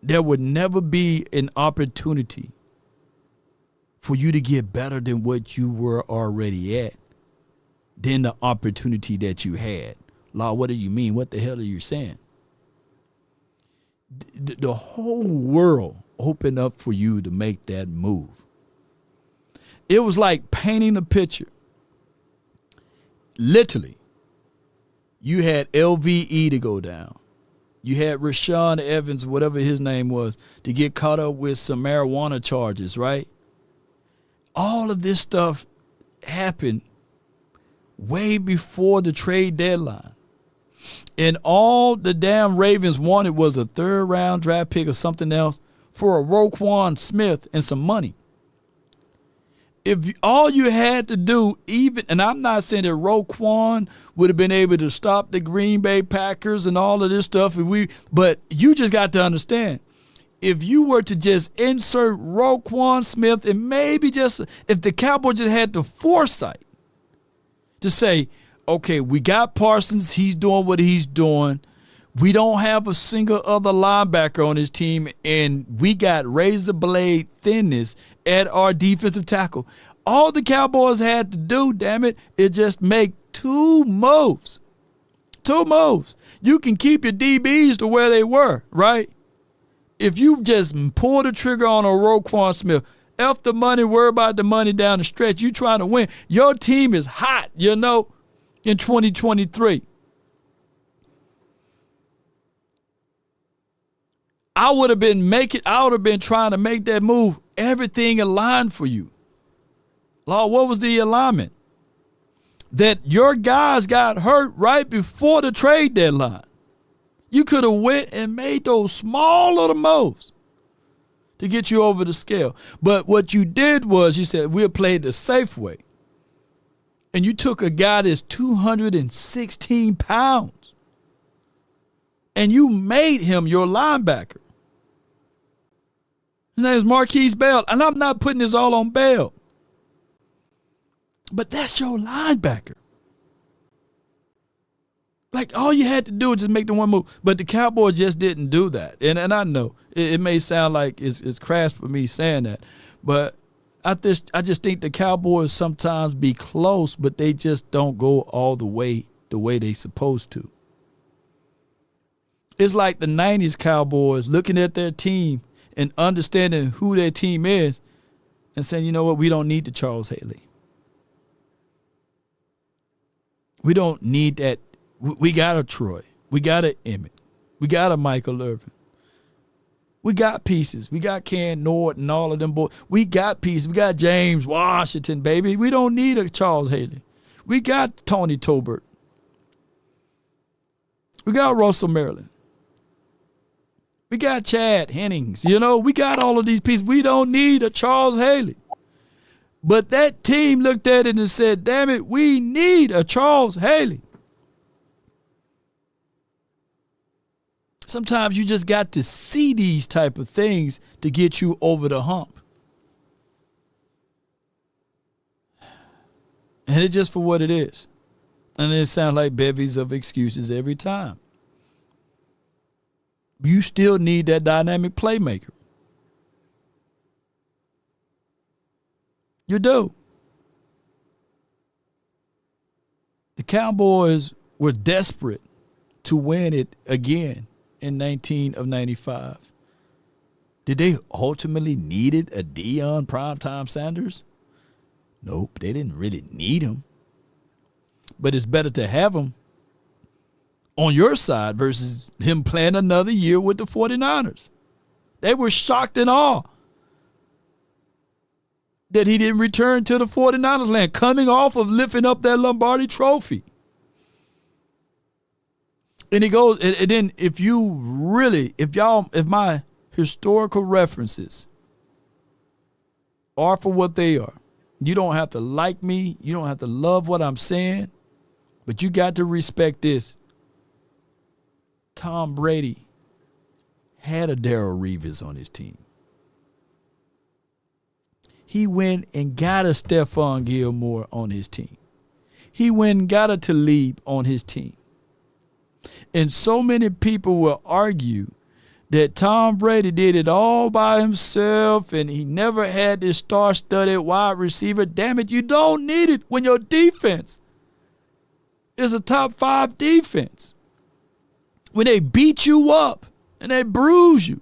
S1: there would never be an opportunity for you to get better than what you were already at, than the opportunity that you had. Law, what do you mean? What the hell are you saying? The whole world opened up for you to make that move. It was like painting a picture. Literally, you had LVE to go down. You had Rashawn Evans, whatever his name was, to get caught up with some marijuana charges, right? All of this stuff happened way before the trade deadline. And all the damn Ravens wanted was a third-round draft pick or something else for a Roquan Smith and some money. If all you had to do, even, and I'm not saying that Roquan would have been able to stop the Green Bay Packers and all of this stuff, but you just got to understand, if you were to just insert Roquan Smith and maybe just, if the Cowboys just had the foresight to say, okay, we got Parsons, he's doing what he's doing. We don't have a single other linebacker on his team, and we got razor blade thinness at our defensive tackle. All the Cowboys had to do, damn it, is just make two moves. Two moves. You can keep your DBs to where they were, right? If you just pull the trigger on a Roquan Smith, F the money, worry about the money down the stretch. You trying to win. Your team is hot, in 2023. I would have been trying to make that move. Everything aligned for you. Law, what was the alignment? That your guys got hurt right before the trade deadline. You could have went and made those small little moves to get you over the scale. But what you did was you said, we'll play the safe way. And you took a guy that's 216 pounds and you made him your linebacker. His name is Marquise Bell. And I'm not putting this all on Bell, but that's your linebacker. Like, all you had to do was just make the one move. But the Cowboys just didn't do that. And I know it may sound like it's crass for me saying that. But I just think the Cowboys sometimes be close, but they just don't go all the way they supposed to. It's like the 90s Cowboys looking at their team and understanding who their team is and saying, you know what, we don't need the Charles Haley. We don't need that. We got a Troy. We got a Emmett. We got a Michael Irvin. We got pieces. We got Ken Norton and all of them boys. We got pieces. We got James Washington, baby. We don't need a Charles Haley. We got Tony Tolbert. We got Russell Maryland. We got Chad Hennings. We got all of these pieces. We don't need a Charles Haley. But that team looked at it and said, damn it, we need a Charles Haley. Sometimes you just got to see these type of things to get you over the hump. And it's just for what it is. And it sounds like bevies of excuses every time. You still need that dynamic playmaker. You do. The Cowboys were desperate to win it again in 19 of 95. Did they ultimately needed a Deion Primetime Sanders? Nope, they didn't really need him. But it's better to have him on your side versus him playing another year with the 49ers. They were shocked and awe that he didn't return to the 49ers land, coming off of lifting up that Lombardi trophy. And it goes, and then if my historical references are for what they are, you don't have to like me, you don't have to love what I'm saying, but you got to respect this. Tom Brady had a Darrelle Revis on his team. He went and got a Stephon Gilmore on his team. He went and got a Talib on his team. And so many people will argue that Tom Brady did it all by himself and he never had this star-studded wide receiver. Damn it, you don't need it when your defense is a top 5 defense. When they beat you up and they bruise you.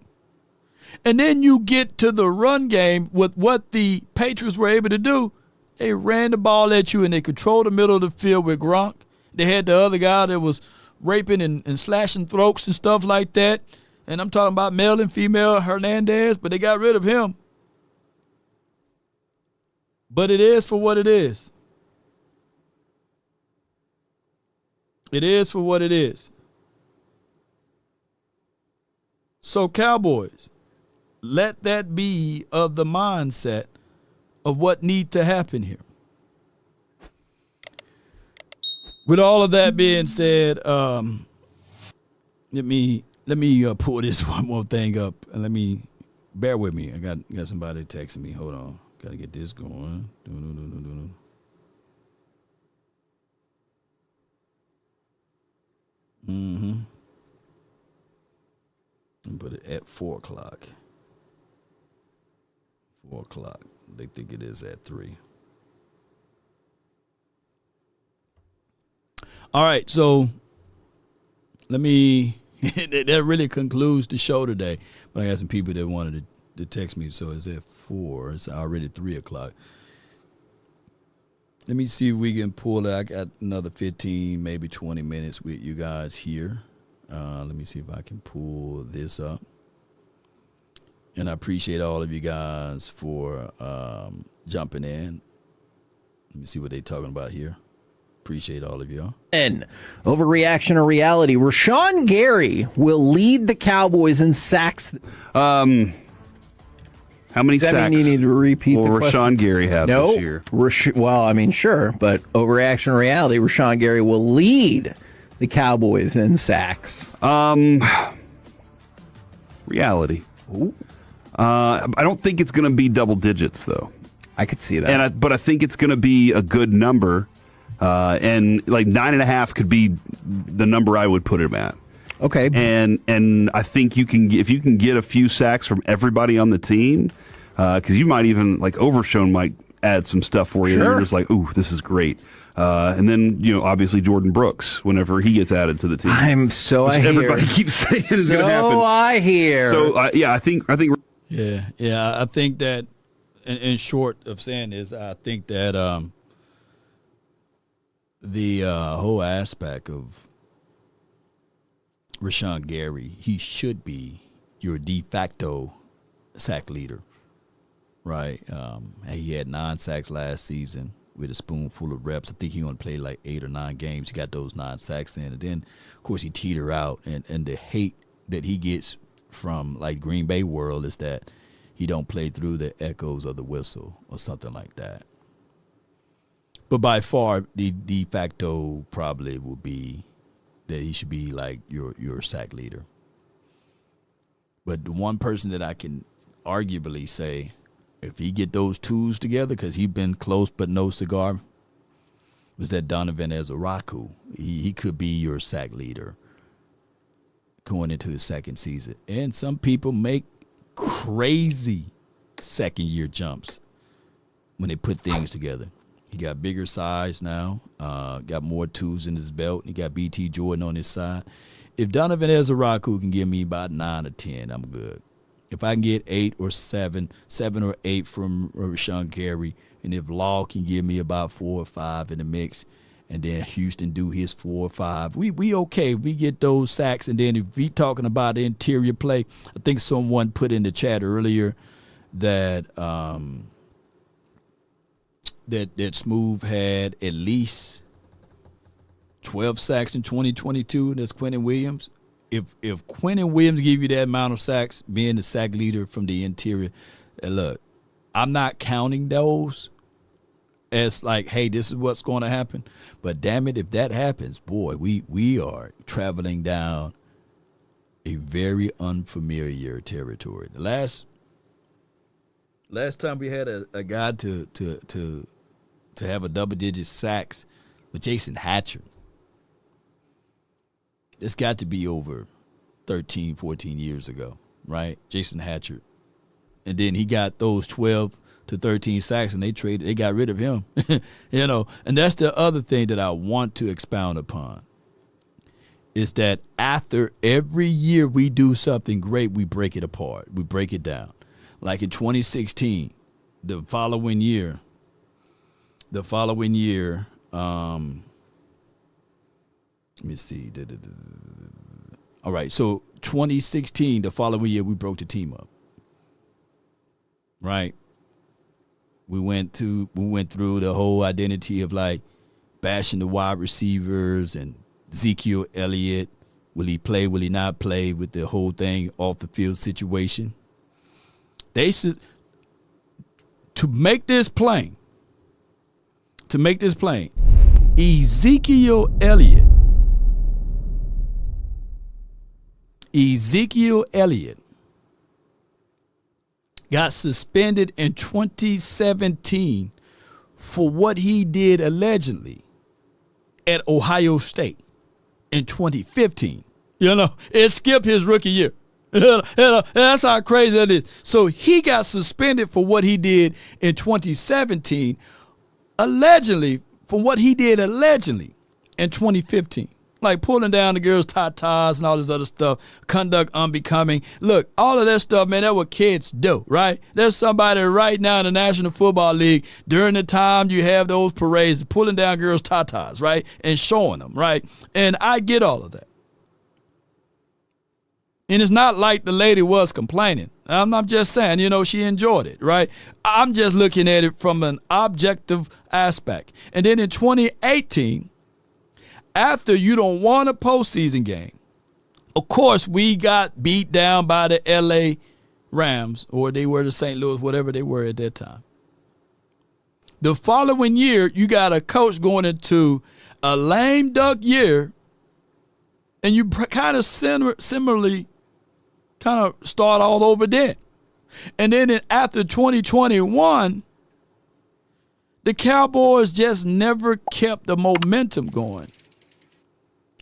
S1: And then you get to the run game with what the Patriots were able to do. They ran the ball at you and they controlled the middle of the field with Gronk. They had the other guy that was raping and slashing throats and stuff like that. And I'm talking about male and female Hernandez, but they got rid of him. But it is for what it is. It is for what it is. So Cowboys, let that be of the mindset of what needs to happen here. With all of that being said, let me pull this one more thing up and bear with me. I got somebody texting me. Hold on, got to get this going. And put it at 4 o'clock. 4 o'clock. They think it is at 3. All right, so let me. That really concludes the show today. But I got some people that wanted to text me, so it's at 4. It's already 3 o'clock. Let me see if we can pull it. I got another 15, maybe 20 minutes with you guys here. Let me see if I can pull this up. And I appreciate all of you guys for jumping in. Let me see what they're talking about here. Appreciate all of y'all.
S13: And overreaction or reality, Rashawn Gary will lead the Cowboys in sacks.
S14: How many sacks
S13: you need to repeat
S14: will
S13: the question?
S14: Rashawn Gary have this year?
S13: Well, I mean, sure, but overreaction or reality, Rashawn Gary will lead the Cowboys in sacks.
S14: Reality. I don't think it's going to be double digits, though.
S13: I could see that.
S14: But I think it's going to be a good number. And like 9.5 could be the number I would put him at.
S13: Okay.
S14: And I think if you can get a few sacks from everybody on the team, because you might even, like, Overshown might add some stuff for you.
S13: Sure.
S14: And you're just like, ooh, this is great. And then, obviously Jordan Brooks, whenever he gets added to the team. Everybody keeps saying it's going to happen.
S13: So I hear.
S14: So, yeah, I think.
S1: Yeah, I think that, in short of saying this, I think that the whole aspect of Rashawn Gary, he should be your de facto sack leader, right? He had 9 sacks last season with a spoonful of reps. I think he only played like 8 or 9 games. He got those 9 sacks in. And then, of course, he teetered out. And the hate that he gets from, like, Green Bay world is that he don't play through the echoes of the whistle or something like that. But by far, the de facto probably will be that he should be like your sack leader. But the one person that I can arguably say, if he get those twos together, because he's been close but no cigar, was that Donovan Ezaraku. He could be your sack leader going into his second season. And some people make crazy second-year jumps when they put things together. He got bigger size now, got more tools in his belt. He got BT Jordan on his side. If Donovan Ezaraku can give me about 9 or 10, I'm good. If I can get 8 or 7 or 8 from Rashawn Gary, and if Law can give me about 4 or 5 in the mix, and then Houston do his 4 or 5, we okay. We get those sacks, and then if we talking about the interior play, I think someone put in the chat earlier that that Smooth had at least 12 sacks in 2022. That's Quentin Williams. If Quentin Williams give you that amount of sacks, being the sack leader from the interior, look, I'm not counting those as like, hey, this is what's going to happen. But damn it, if that happens, boy, we are traveling down a very unfamiliar territory. The last time we had a guy to have a double-digit sacks with Jason Hatcher, it's got to be over 13, 14 years ago, right? Jason Hatcher. And then he got those 12 to 13 sacks, and they got rid of him. And that's the other thing that I want to expound upon, is that after every year we do something great, we break it apart. We break it down. Like in 2016, the following year, let me see. All right, so 2016, the following year, we broke the team up. Right? We went through the whole identity of like bashing the wide receivers and Ezekiel Elliott. Will he play? Will he not play? With the whole thing off the field situation. They should, to make this plain, Ezekiel Elliott got suspended in 2017 for what he did allegedly at Ohio State in 2015. It skipped his rookie year. That's how crazy that is. So he got suspended for what he did in 2017, allegedly, for what he did allegedly in 2015. Like pulling down the girls' tatas and all this other stuff, conduct unbecoming. Look, all of that stuff, man, that's what kids do, right? There's somebody right now in the National Football League during the time you have those parades pulling down girls' tatas, right, and showing them, right? And I get all of that. And it's not like the lady was complaining. I'm just saying, she enjoyed it, right? I'm just looking at it from an objective aspect. And then in 2018, after you don't want a postseason game, of course, we got beat down by the L.A. Rams, or they were the St. Louis, whatever they were at that time. The following year, you got a coach going into a lame duck year, and you kind of similarly kind of start all over then. And then after 2021, the Cowboys just never kept the momentum going.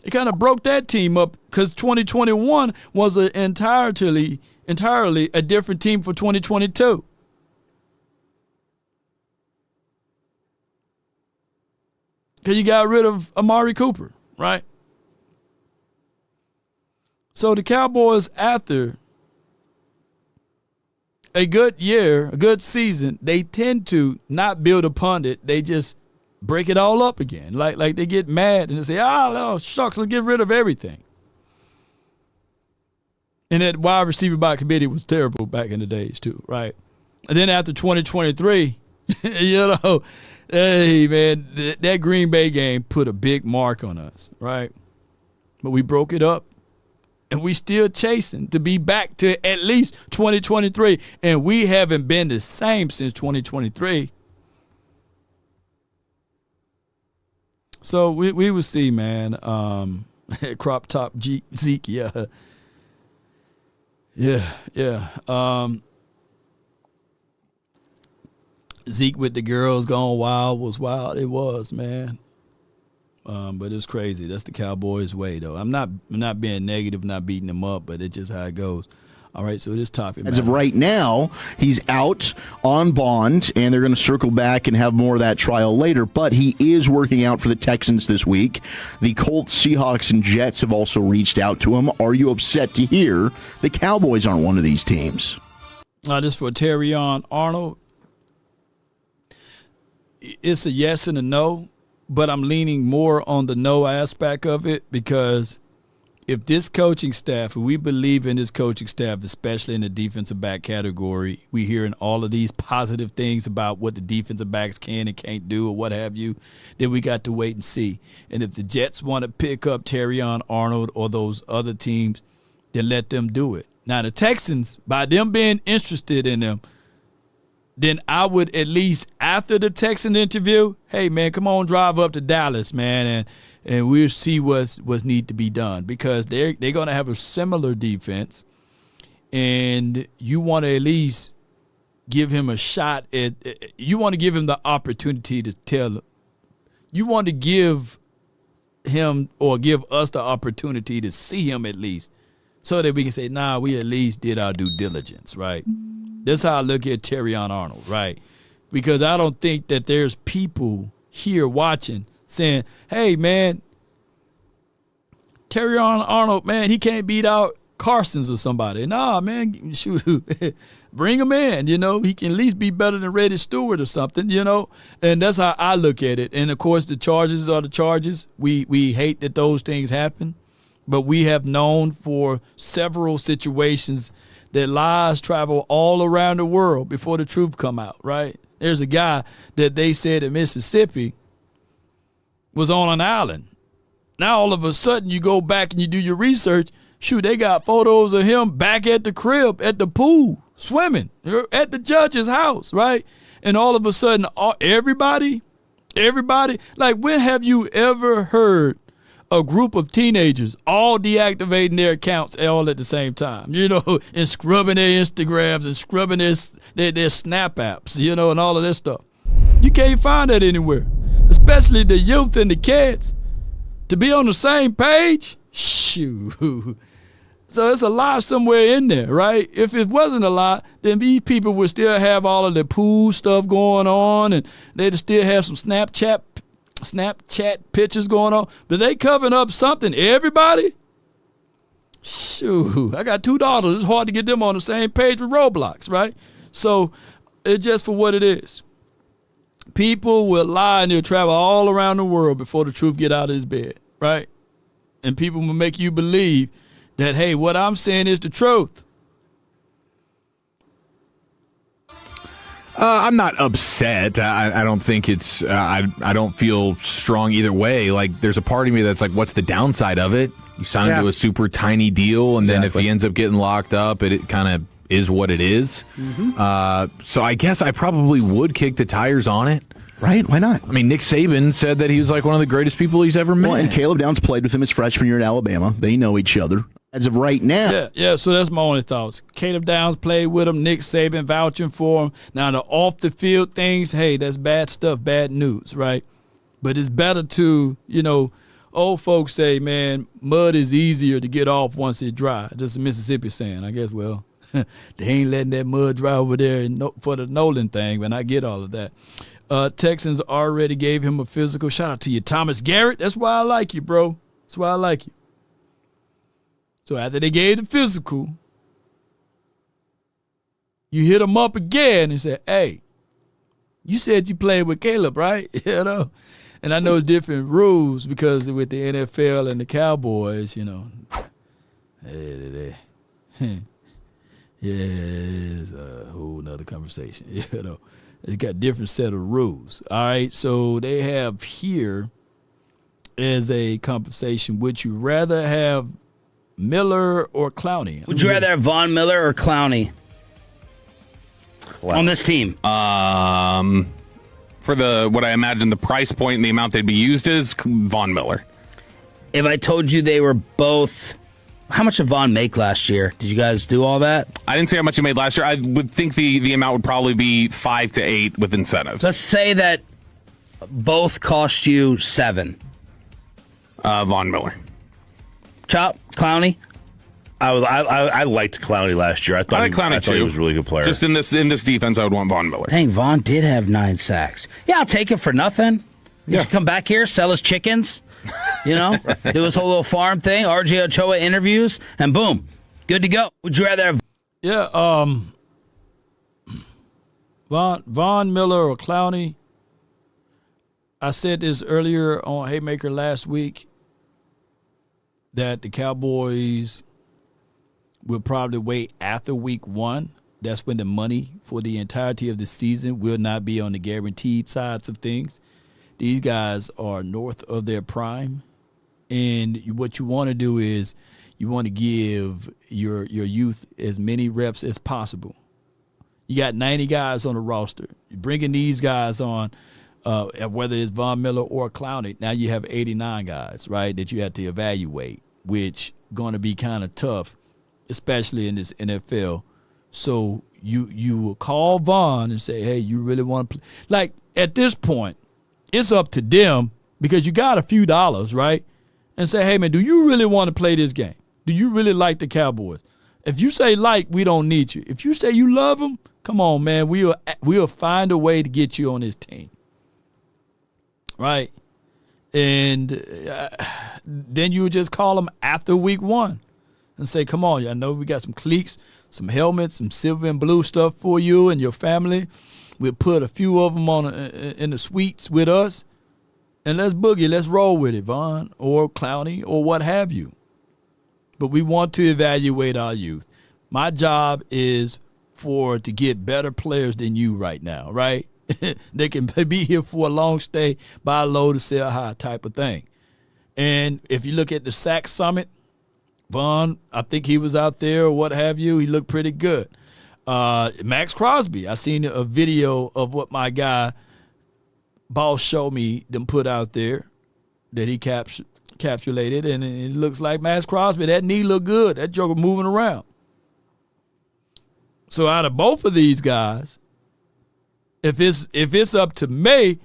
S1: It kind of broke that team up because 2021 was entirely a different team for 2022. Because you got rid of Amari Cooper, right? So the Cowboys, after a good year, a good season, they tend to not build upon it. They just break it all up again. Like they get mad and they say, oh, shucks, let's get rid of everything. And that wide receiver by committee was terrible back in the days too, right? And then after 2023, hey, man, that Green Bay game put a big mark on us, right? But we broke it up. And we still chasing to be back to at least 2023. And we haven't been the same since 2023. So we will see, man. Crop top Zeke, yeah. Zeke with the girls going wild was wild. It was, man. But it's crazy. That's the Cowboys' way, though. I'm not being negative, not beating them up, but it's just how it goes. All right, so this topic.
S15: As of right now, he's out on bond, and they're going to circle back and have more of that trial later. But he is working out for the Texans this week. The Colts, Seahawks, and Jets have also reached out to him. Are you upset to hear the Cowboys aren't one of these teams?
S1: This for Terrion Arnold. It's a yes and a no, but I'm leaning more on the no aspect of it because if this coaching staff, if we believe in this coaching staff, especially in the defensive back category, we hearing all of these positive things about what the defensive backs can and can't do or what have you, then we got to wait and see. And if the Jets want to pick up Terrion Arnold or those other teams, then let them do it. Now, the Texans, by them being interested in them, then I would at least after the Texan interview, hey, man, come on, drive up to Dallas, man, and we'll see what's need to be done because they're going to have a similar defense, and you want to at least give him a shot at – you want to give him the opportunity to tell – you want to give him or give us the opportunity to see him at least so that we can say, nah, we at least did our due diligence, right? That's how I look at Terrion Arnold, right? Because I don't think that there's people here watching saying, hey, man, Terrion Arnold, man, he can't beat out Carson's or somebody. Nah, man, shoot, bring him in, you know. He can at least be better than Reddy Stewart or something, you know. And that's how I look at it. And, of course, the charges are the charges. We hate that those things happen. But we have known for several situations that lies travel all around the world before the truth come out, right? There's a guy that they said in Mississippi was on an island. Now all of a sudden you go back and you do your research. Shoot, they got photos of him back at the crib, at the pool, swimming, at the judge's house, right? And all of a sudden, everybody, like when have you ever heard a group of teenagers all deactivating their accounts all at the same time, you know, and scrubbing their Instagrams and scrubbing their Snap apps, you know, and all of this stuff? You can't find that anywhere, especially the youth and the kids. To be on the same page, shoot. So it's a lie somewhere in there, right? If it wasn't a lie, then these people would still have all of the pool stuff going on, and they'd still have some Snapchat pictures going on. But they covering up something. Everybody? Shoot, I got 2 daughters. It's hard to get them on the same page with Roblox, right? So it's just for what it is. People will lie and they'll travel all around the world before the truth get out of his bed, right? And people will make you believe that, hey, what I'm saying is the truth.
S16: I'm not upset. I don't think it's I don't feel strong either way. Like, there's a part of me that's like, what's the downside of it? You sign him to a super tiny deal, and then if he ends up getting locked up, it kind of is what it is. Mm-hmm. So I guess I probably would kick the tires on it.
S15: Right? Why not?
S16: I mean, Nick Saban said that he was like one of the greatest people he's ever met.
S15: Well, and Caleb Downs played with him his freshman year at Alabama. They know each other. As of right now.
S1: Yeah, so that's my only thoughts. Caleb Downs played with him, Nick Saban vouching for him. Now, the off-the-field things, hey, that's bad stuff, bad news, right? But it's better to, you know, old folks say, man, mud is easier to get off once it's dry. Just a Mississippi saying. I guess, well, they ain't letting that mud dry over there for the Nolan thing, and I get all of that. Texans already gave him a physical. Shout out to you, Thomas Garrett. That's why I like you, bro. That's why I like you. So after they gave the physical, you hit him up again and say, hey, you said you played with Caleb, right? You know? And I know it's different rules because with the NFL and the Cowboys, you know, it's a whole nother conversation. You know, it's got a different set of rules. All right, so they have here as a conversation, would you rather have Miller or Clowney?
S17: Would you rather have Von Miller or Clowney on this team?
S16: For what I imagine the price point and the amount they'd be used is Von Miller.
S17: If I told you they were both, how much did Von make last year? Did you guys do all that?
S16: I didn't see how much he made last year. I would think the amount would probably be 5 to 8 with incentives.
S17: Let's say that both cost you 7.
S16: Von Miller.
S17: Chop, Clowney.
S18: I liked Clowney last year. I thought he was a really good player.
S16: Just in this defense, I would want Von Miller.
S17: Dang, Von did have 9 sacks. Yeah, I'll take it for nothing. He should come back here, sell his chickens, you know, do his whole little farm thing, RJ Ochoa interviews, and boom, good to go. Would you rather have?
S1: Yeah, Von Miller or Clowney. I said this earlier on Haymaker last week. that the Cowboys will probably wait after week 1. That's when the money for the entirety of the season will not be on the guaranteed sides of things. These guys are north of their prime. And what you want to do is you want to give your youth as many reps as possible. You got 90 guys on the roster. You're bringing these guys on, whether it's Von Miller or Clowney. Now you have 89 guys, right, that you have to evaluate, which going to be kind of tough, especially in this NFL. So you will call Von and say, hey, you really want to play? Like, at this point, it's up to them because you got a few dollars, right? And say, hey, man, do you really want to play this game? Do you really like the Cowboys? If you say like, we don't need you. If you say you love them, come on, man. We'll find a way to get you on this team. Right? And then you just call them after week 1 and say, come on, I know we got some cleats, some helmets, some silver and blue stuff for you and your family. We'll put a few of them on in the suites with us. And let's boogie. Let's roll with it, Von or Clowney or what have you. But we want to evaluate our youth. My job is to get better players than you right now, right? They can be here for a long stay, buy low to sell high type of thing. And if you look at the Sack Summit, Von, I think he was out there or what have you. He looked pretty good. Max Crosby, I seen a video of what my guy, Boss Show Me, them put out there that he capsulated, and it looks like Max Crosby. That knee look good. That joker moving around. So out of both of these guys, if it's up to me,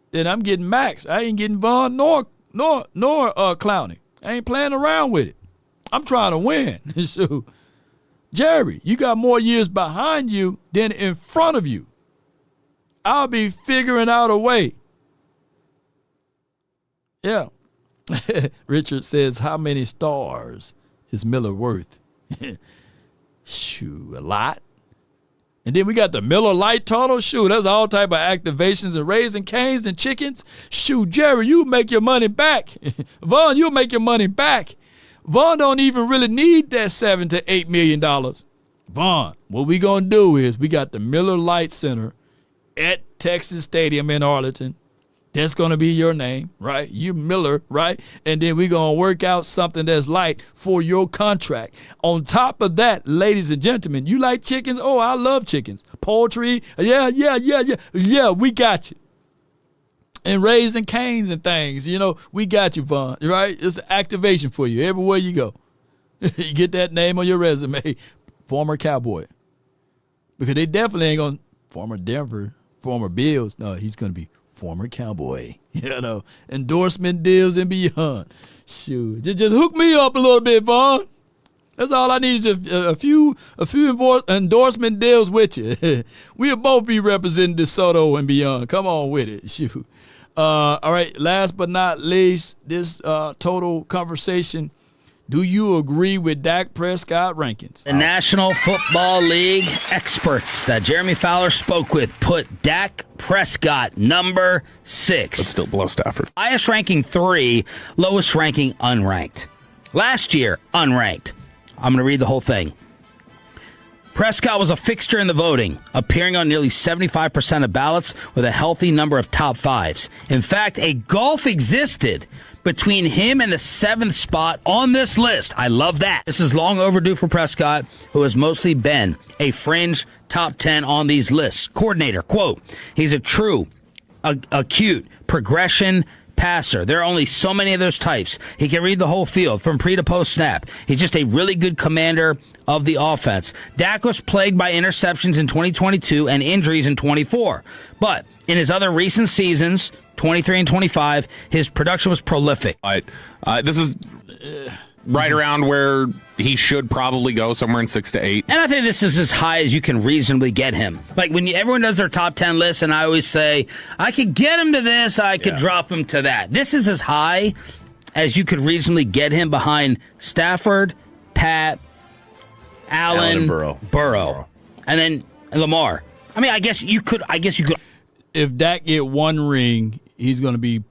S1: then I'm getting Max. I ain't getting Von nor Clowney. I ain't playing around with it. I'm trying to win. So, Jerry, you got more years behind you than in front of you. I'll be figuring out a way. Yeah. Richard says, how many stars is Miller worth? Shoot, a lot. And then we got the Miller Lite Tunnel. Shoot, that's all type of activations and Raising Canes and chickens. Shoot, Jerry, you make your money back. Von, you'll make your money back. Von don't even really need that $7 to $8 million. Von, what we going to do is we got the Miller Lite Center at Texas Stadium in Arlington. That's going to be your name, right? You Miller, right? And then we're going to work out something that's light for your contract. On top of that, ladies and gentlemen, you like chickens? Oh, I love chickens. Poultry, yeah, we got you. And Raising Canes and things, we got you, Von, right? It's an activation for you everywhere you go. You get that name on your resume, former Cowboy. Because they definitely ain't going to, former Denver, former Bills. No, he's going to be former Cowboy, endorsement deals and beyond. Shoot, just hook me up a little bit, Vaughn. That's all I need is a few endorsement deals with you. We'll both be representing DeSoto and beyond. Come on with it. Shoot. All right, last but not least, this total conversation. Do you agree with Dak Prescott rankings?
S17: The National Football League experts that Jeremy Fowler spoke with put Dak Prescott number 6.
S18: But still below Stafford.
S17: Highest ranking 3, lowest ranking unranked. Last year, unranked. I'm going to read the whole thing. Prescott was a fixture in the voting, appearing on nearly 75% of ballots with a healthy number of top 5s. In fact, a gulf existed between him and the 7th spot on this list. I love that. This is long overdue for Prescott, who has mostly been a fringe top 10 on these lists. Coordinator, quote, he's a true, acute progression passer. There are only so many of those types. He can read the whole field from pre to post snap. He's just a really good commander of the offense. Dak was plagued by interceptions in 2022 and injuries in 24. But in his other recent seasons, 23 and 25, his production was prolific.
S19: This is right around where he should probably go, somewhere in 6 to 8.
S17: And I think this is as high as you can reasonably get him. Like when everyone does their top 10 list, and I always say, I could get him to this, I could drop him to that. This is as high as you could reasonably get him behind Stafford, Pat, Allen
S18: and
S17: Burrow, and then Lamar. I mean, I guess you could.
S1: If Dak get one ring, he's going to be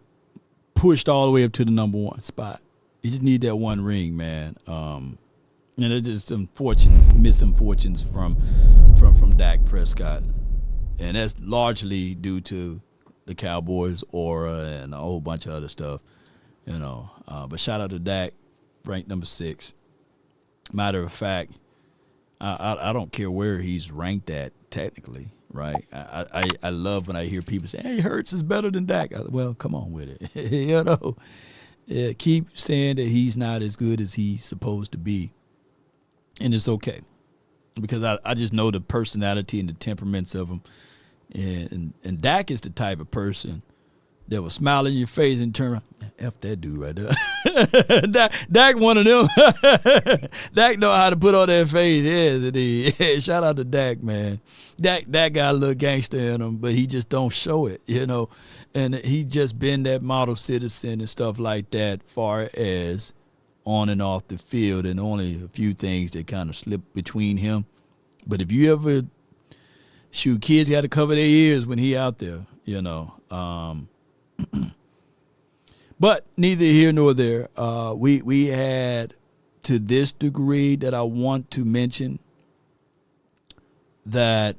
S1: pushed all the way up to the number 1 spot. He just need that one ring, man. And it's just misunfortunes from Dak Prescott, and that's largely due to the Cowboys aura and a whole bunch of other stuff, But shout out to Dak, ranked number 6. Matter of fact, I don't care where he's ranked at technically, right? I love when I hear people say, "Hey, Hurts is better than Dak." Well, come on with it, Yeah, keep saying that he's not as good as he's supposed to be, and it's okay, because I just know the personality and the temperaments of him, and Dak is the type of person that will smile in your face and turn around. F that dude right there. Dak one of them. Dak know how to put on that face. Yeah, shout out to Dak, man. Dak got a little gangster in him, but he just don't show it, And he just been that model citizen and stuff like that, far as on and off the field, and only a few things that kind of slip between him. But if you ever kids got to cover their ears when he out there, But neither here nor there. We had, to this degree that I want to mention, that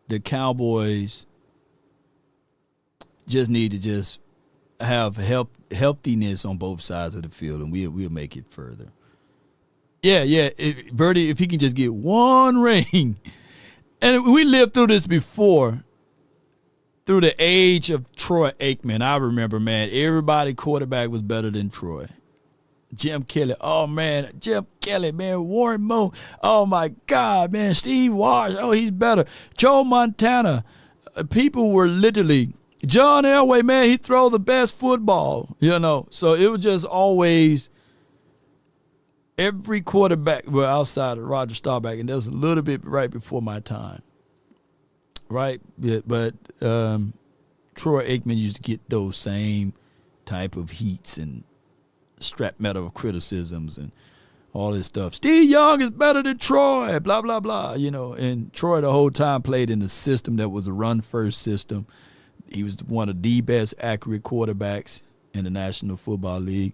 S1: the Cowboys just need to just have healthiness on both sides of the field, and we'll make it further. Yeah. Verdi, if he can just get one ring. And we lived through this before. Through the age of Troy Aikman, I remember, man, everybody quarterback was better than Troy. Jim Kelly, oh, man, Jim Kelly, man, Warren Moon, oh, my God, man, Steve Walsh, oh, he's better. Joe Montana, people were literally, John Elway, man, he throw the best football, So it was just always every quarterback, well, outside of Roger Staubach, and that was a little bit right before my time. Right, but Troy Aikman used to get those same type of heats and strap metal criticisms and all this stuff. Steve Young is better than Troy, blah, blah, blah, And Troy the whole time played in a system that was a run-first system. He was one of the best accurate quarterbacks in the National Football League.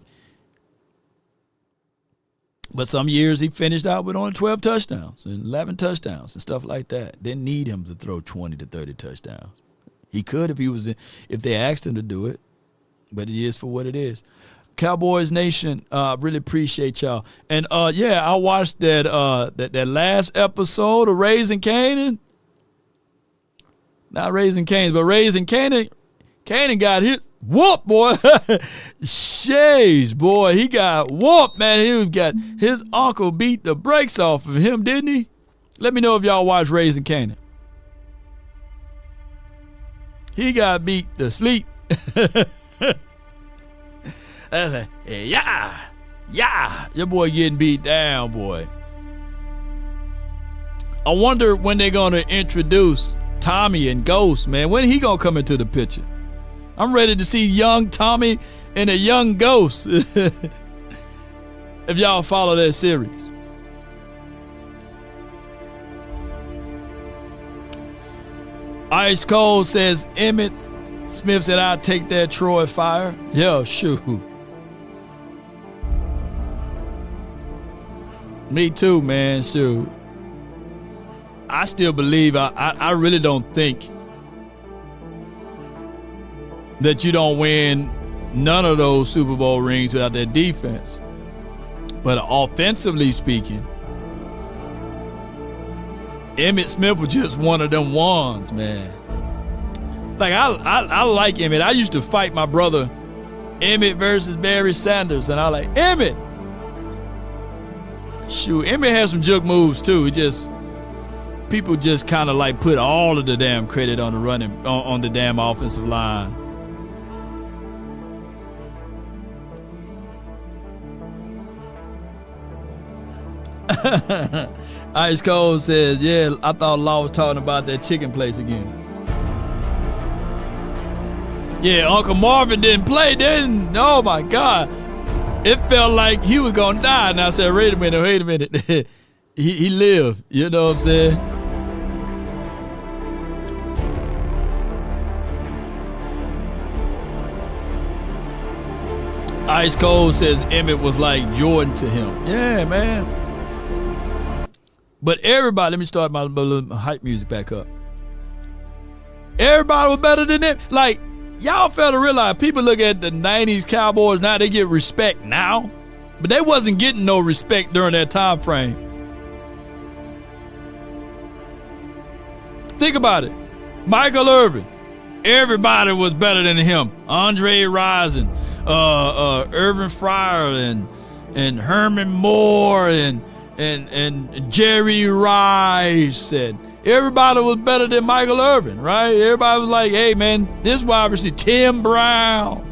S1: But some years he finished out with only 12 touchdowns and 11 touchdowns and stuff like that. Didn't need him to throw 20 to 30 touchdowns. He could if they asked him to do it, but it is for what it is. Cowboys Nation, really appreciate y'all. And I watched that last episode of Raising Canaan. Not Raising Cane's, but Raising Canaan. Canaan got his whoop, boy. Shays, boy, he got whooped, man. His uncle beat the brakes off of him, didn't he? Let me know if y'all watch Raising Canaan. He got beat to sleep. Yeah. Your boy getting beat down, boy. I wonder when they're going to introduce Tommy and Ghost, man. When he going to come into the picture? I'm ready to see young Tommy and a young Ghost. If y'all follow that series. Ice Cold says Emmitt Smith said, "I'll take that Troy fire." Yeah, shoot. Me too, man. Shoot. I still believe, I really don't think that you don't win none of those Super Bowl rings without that defense. But offensively speaking, Emmitt Smith was just one of them ones, man. Like, I like Emmitt. I used to fight my brother Emmitt versus Barry Sanders, and I like Emmitt. Shoot, Emmitt has some juke moves too. People just kind of like put all of the damn credit on the damn offensive line. Ice Cold says, yeah, I thought Law was talking about that chicken place again. Yeah, Uncle Marvin didn't play, didn't? Oh my God. It felt like he was gonna die. And I said, wait a minute. he lived, you know what I'm saying? Ice Cold says Emmett was like Jordan to him. Yeah, man. But everybody, let me start my hype music back up. Everybody was better than them. Like, y'all fail to realize, people look at the 90s Cowboys now, they get respect now. But they wasn't getting no respect during that time frame. Think about it. Michael Irvin. Everybody was better than him. Andre Rison, Irvin Fryer, and Herman Moore, and Jerry Rice, and everybody was better than Michael Irvin, right? Everybody was like, hey, man, this wide receiver, Tim Brown.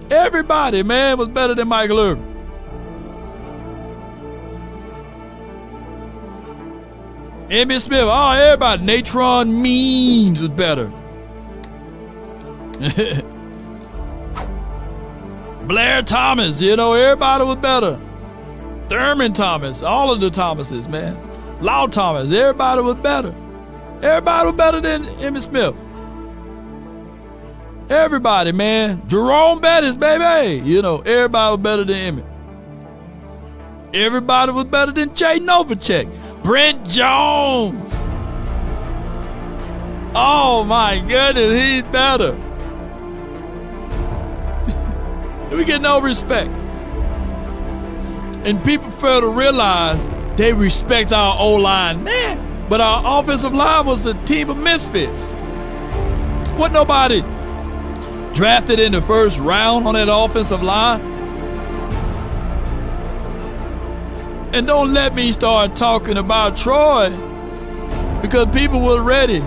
S1: Everybody, man, was better than Michael Irvin. Emmitt Smith, oh, everybody. Natron Means was better. Blair Thomas, everybody was better. Thurman Thomas, all of the Thomases, man. Law Thomas, everybody was better. Everybody was better than Emmitt Smith. Everybody, man. Jerome Bettis, baby. Everybody was better than Emmitt. Everybody was better than Jay Novacek. Brent Jones. Oh, my goodness, he's better. We get no respect. And people fail to realize they respect our O-line. Man, but our offensive line was a team of misfits. What nobody drafted in the first round on that offensive line? And don't let me start talking about Troy, because people were ready.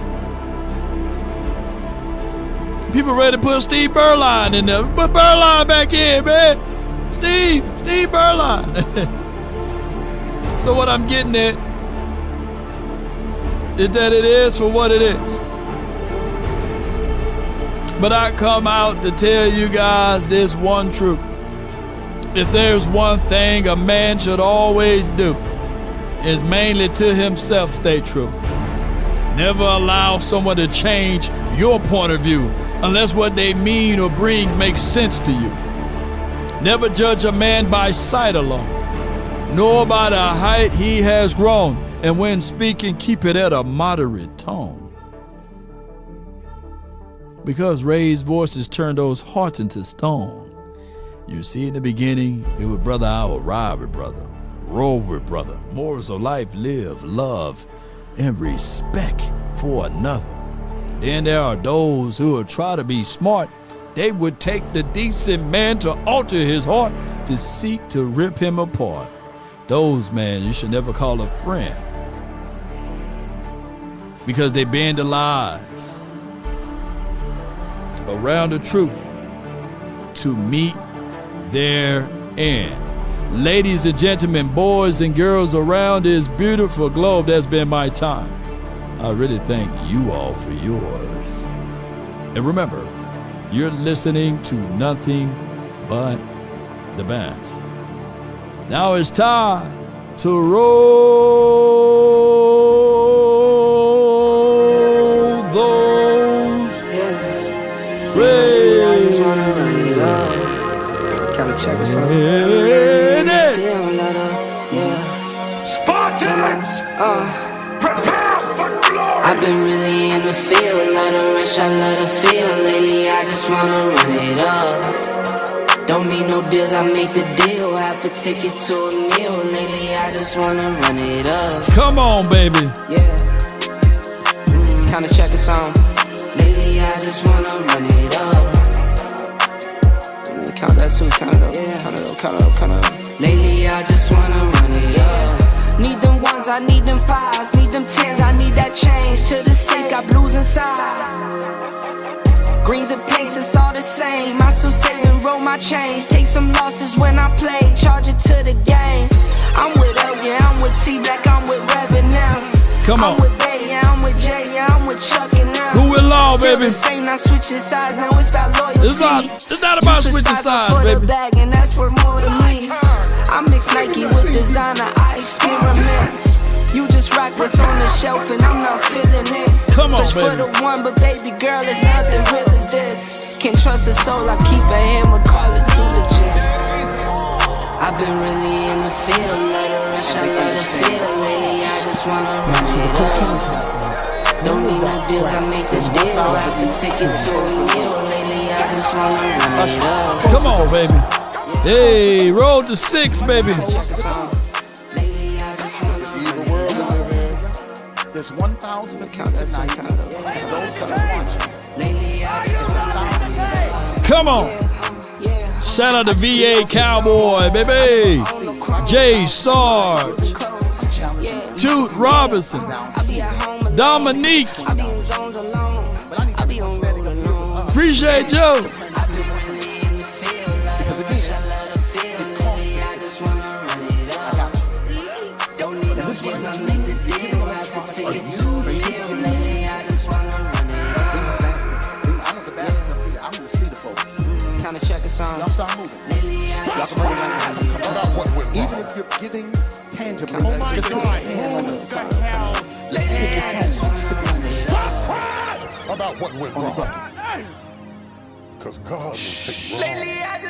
S1: People ready to put Steve Berline in there. Put Berline back in, man. Steve Berline. So what I'm getting at is that it is for what it is. But I come out to tell you guys this one truth. If there's one thing a man should always do, is mainly to himself stay true. Never allow someone to change your point of view unless what they mean or bring makes sense to you. Never judge a man by sight alone, nor by the height he has grown. And when speaking, keep it at a moderate tone. Because raised voices turn those hearts into stone. You see, in the beginning, it was brother, I will ride with brother, roll with brother. Morals of life, live, love, and respect for another. Then there are those who will try to be smart. They would take the decent man to alter his heart, to seek to rip him apart. Those, man, you should never call a friend, because they bend the lies around the truth to meet their end. Ladies and gentlemen, boys and girls around this beautiful globe, that's been my time. I really thank you all for yours. And remember, you're listening to nothing but the best. Now it's time to roll those crazy.
S3: I just wanna run it up. Kinda check us out.
S2: Spartans! Prepare for glory!
S3: I've been really in the field, love the rush, I love the feel. Lately I just wanna run it up. Don't need no deals, I make the deal. Have to take it to a meal. Lately I just wanna run it up.
S1: Come on, baby.
S3: Yeah. Kinda check us out. Lately I just wanna run it up. Count that too, count it up, count it up. Lately I just wanna run it up. Need them ones, I need them fives, need them tens, I need that change. To the safe, got blues inside. Greens and pinks, it's all the same. I still save and roll my change. Take some losses when I play, charge it to the game. I'm with L, yeah, I'm with T-Black, I'm with Reverend now.
S1: Come on.
S3: I'm with Bay, yeah, I'm with Jay, yeah, I'm with Chuck and now.
S1: Who will law, baby?
S3: The same, not switching sides, now it's about loyalty.
S1: It's not about switching sides, baby.
S3: Bag, and that's worth more to me. I mix Nike with designer, I experiment. You just rock what's on the shelf and I'm not feeling it.
S1: Come on,
S3: Search
S1: baby.
S3: for the one, but baby girl, it's nothing real as this. Can't trust a soul, I keep a hammer, call it too legit. I've been really in the field, let her rush, I love the feel. Lately, I just wanna run it up. Don't need no deals, I make the deal. I have to take it to a meal. Lately, I just wanna run it up.
S1: Come on, baby. Hey, roll to 6, baby.
S20: There's 1,000 accounts tonight.
S1: Come on. Shout out to VA Cowboy, baby. Jay Sarge. Jude Robinson. Dominique. Appreciate you.
S20: Y'all start moving. Even if you're giving tangibly, just
S2: about what went wrong. Because God will take wrong.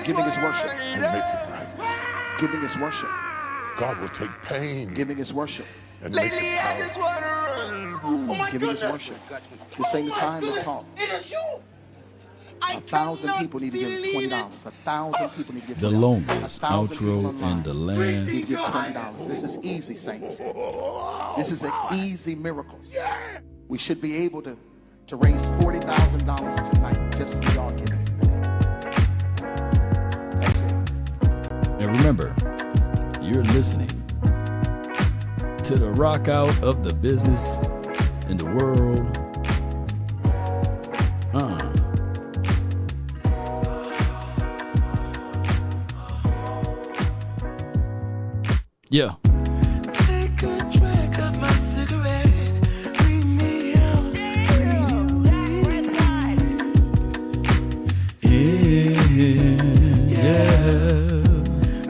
S20: Giving is worship.
S2: And make it right.
S20: Giving is worship.
S2: God will take pain.
S20: Giving is worship.
S2: And make it right.
S20: Giving is worship. This ain't the time to talk. 1,000 people need to give $20. 1,000 people need to give $20.
S1: The longest outro in the land.
S20: Need to give $20. This is easy, saints. This is an easy miracle. We should be able to raise $40,000 tonight just for y'all giving. That's it.
S1: And remember, you're listening to the rock out of the business in the world. Yeah.
S3: Take a drag of my cigarette. Bring me out.
S1: Yeah.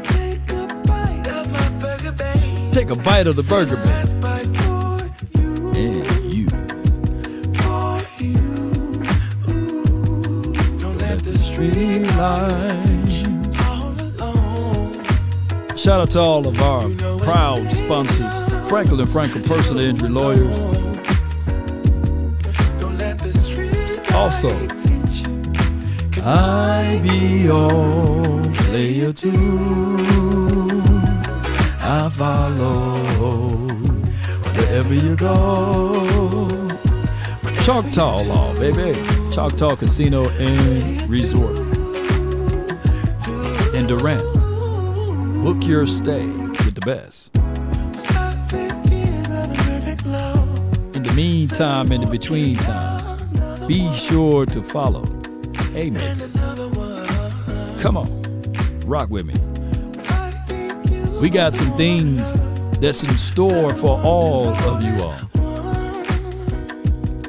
S3: Take a bite of my burger, babe.
S1: Take a bite of the burger, babe.
S3: Last bite for you.
S1: And you.
S3: For you. Ooh. Don't let the street lights all alone.
S1: Shout out to all of our proud sponsors, Frenkel and Frenkel Personal Injury Lawyers. Also, I be your player too. I follow wherever you go. Choctaw Law, baby. Choctaw Casino and Resort in Durant. Book your stay with the best. In the meantime, in the between time, be sure to follow Haymaker. Come on, rock with me. We got some things that's in store for all of you all.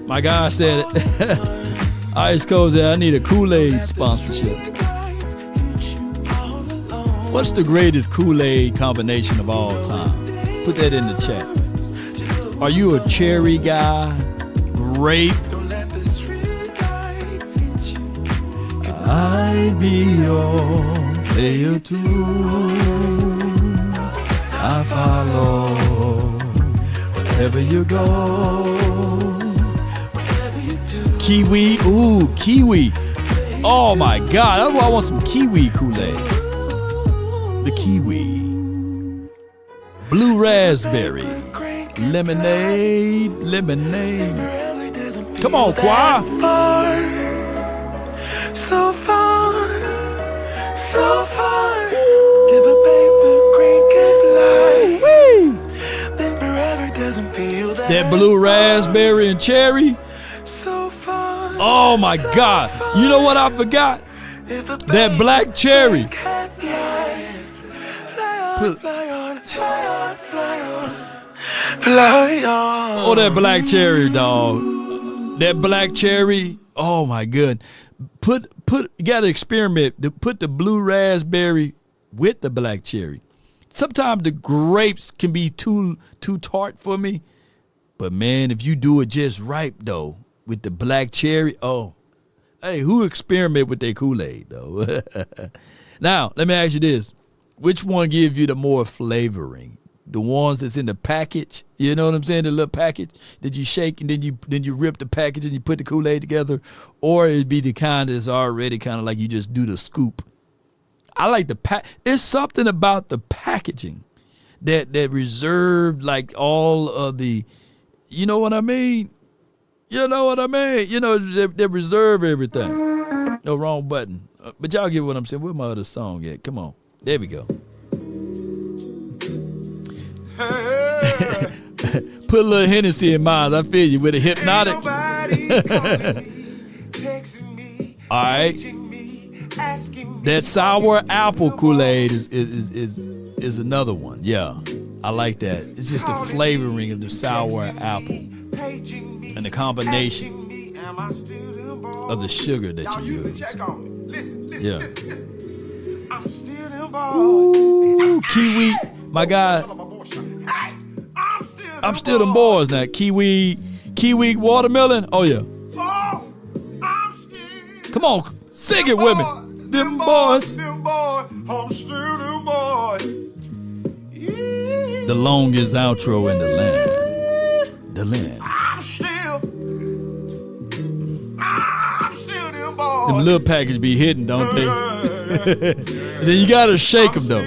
S1: My guy said, Ice Cold said, I need a Kool-Aid sponsorship. What's the greatest Kool-Aid combination of all time? Put that in the chat. Are you a cherry guy? Grape? I be your player too. I follow wherever you go. Kiwi, ooh, kiwi. Oh my God, I want some kiwi Kool-Aid. The kiwi, blue raspberry, lemonade. Come on, choir.
S3: So far. Give a paper green can fly. Then forever doesn't feel
S1: that blue raspberry and cherry. Oh my God! You know what I forgot? That black cherry. Oh, that black cherry, dog. That black cherry. Oh my good. You gotta experiment to put the blue raspberry with the black cherry. Sometimes the grapes can be too tart for me. But man, if you do it just right though, with the black cherry, oh. Hey, who experiment with their Kool-Aid though? Now, let me ask you this. which one gives you the more flavoring? The ones that's in the package, you know what I'm saying? The little package that you shake and then you rip the package and you put the Kool-Aid together, or it'd be the kind that's already kind of like you just do the scoop. I like the There's something about the packaging that reserved like all of the, you know what I mean? You know what I mean? You know, they reserve everything. No, wrong button. But y'all get what I'm saying. Where's my other song at? Come on. There we go. Put a little Hennessy in mine. I feel you with a hypnotic. All right. That sour apple Kool-Aid is another one. Yeah, I like that. It's just the flavoring of the sour apple and the combination of the sugar that you use. Yeah. Ooh, kiwi, my guy. I'm still them boys now. Kiwi watermelon. Oh yeah. Come on, sing it with me. Them boys. I'm still them boys. The longest outro in the land. The land. I'm still them boys. Them little package be hitting, don't they? And then you gotta shake them though.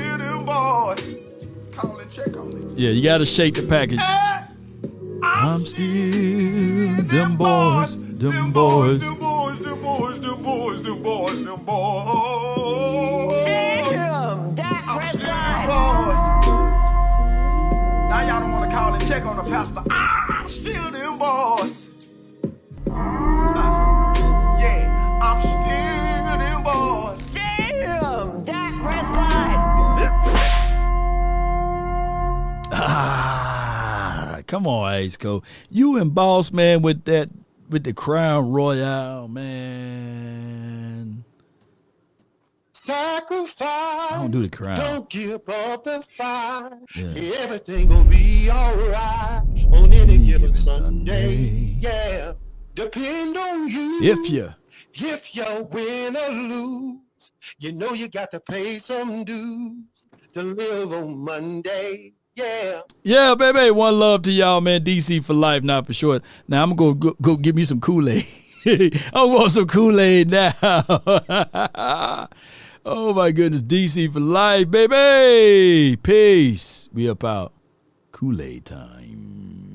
S1: Yeah, you gotta shake the package. I'm still them boys, them boys. Them boys.
S3: Damn, Dak Prescott.
S21: Now y'all don't want to call and check on the pastor. I'm still them boys. Yeah, I'm still them boys.
S3: Damn, Dak Prescott.
S1: Come on, Ace Cole. You and Boss Man with the Crown Royale, man.
S21: Sacrifice.
S1: I don't do the Crown.
S21: Don't give up the fight.
S1: Yeah.
S21: Everything gonna be alright on any given Sunday. Yeah. Depend on you.
S1: If you
S21: win or lose, you know you got to pay some dues to live on Monday. Yeah.
S1: Yeah, baby. One love to y'all, man. DC for life, not for short. Now I'm gonna go give me some Kool-Aid. I want some Kool-Aid now. Oh my goodness, DC for life, baby. Peace. We up out. Kool-Aid time.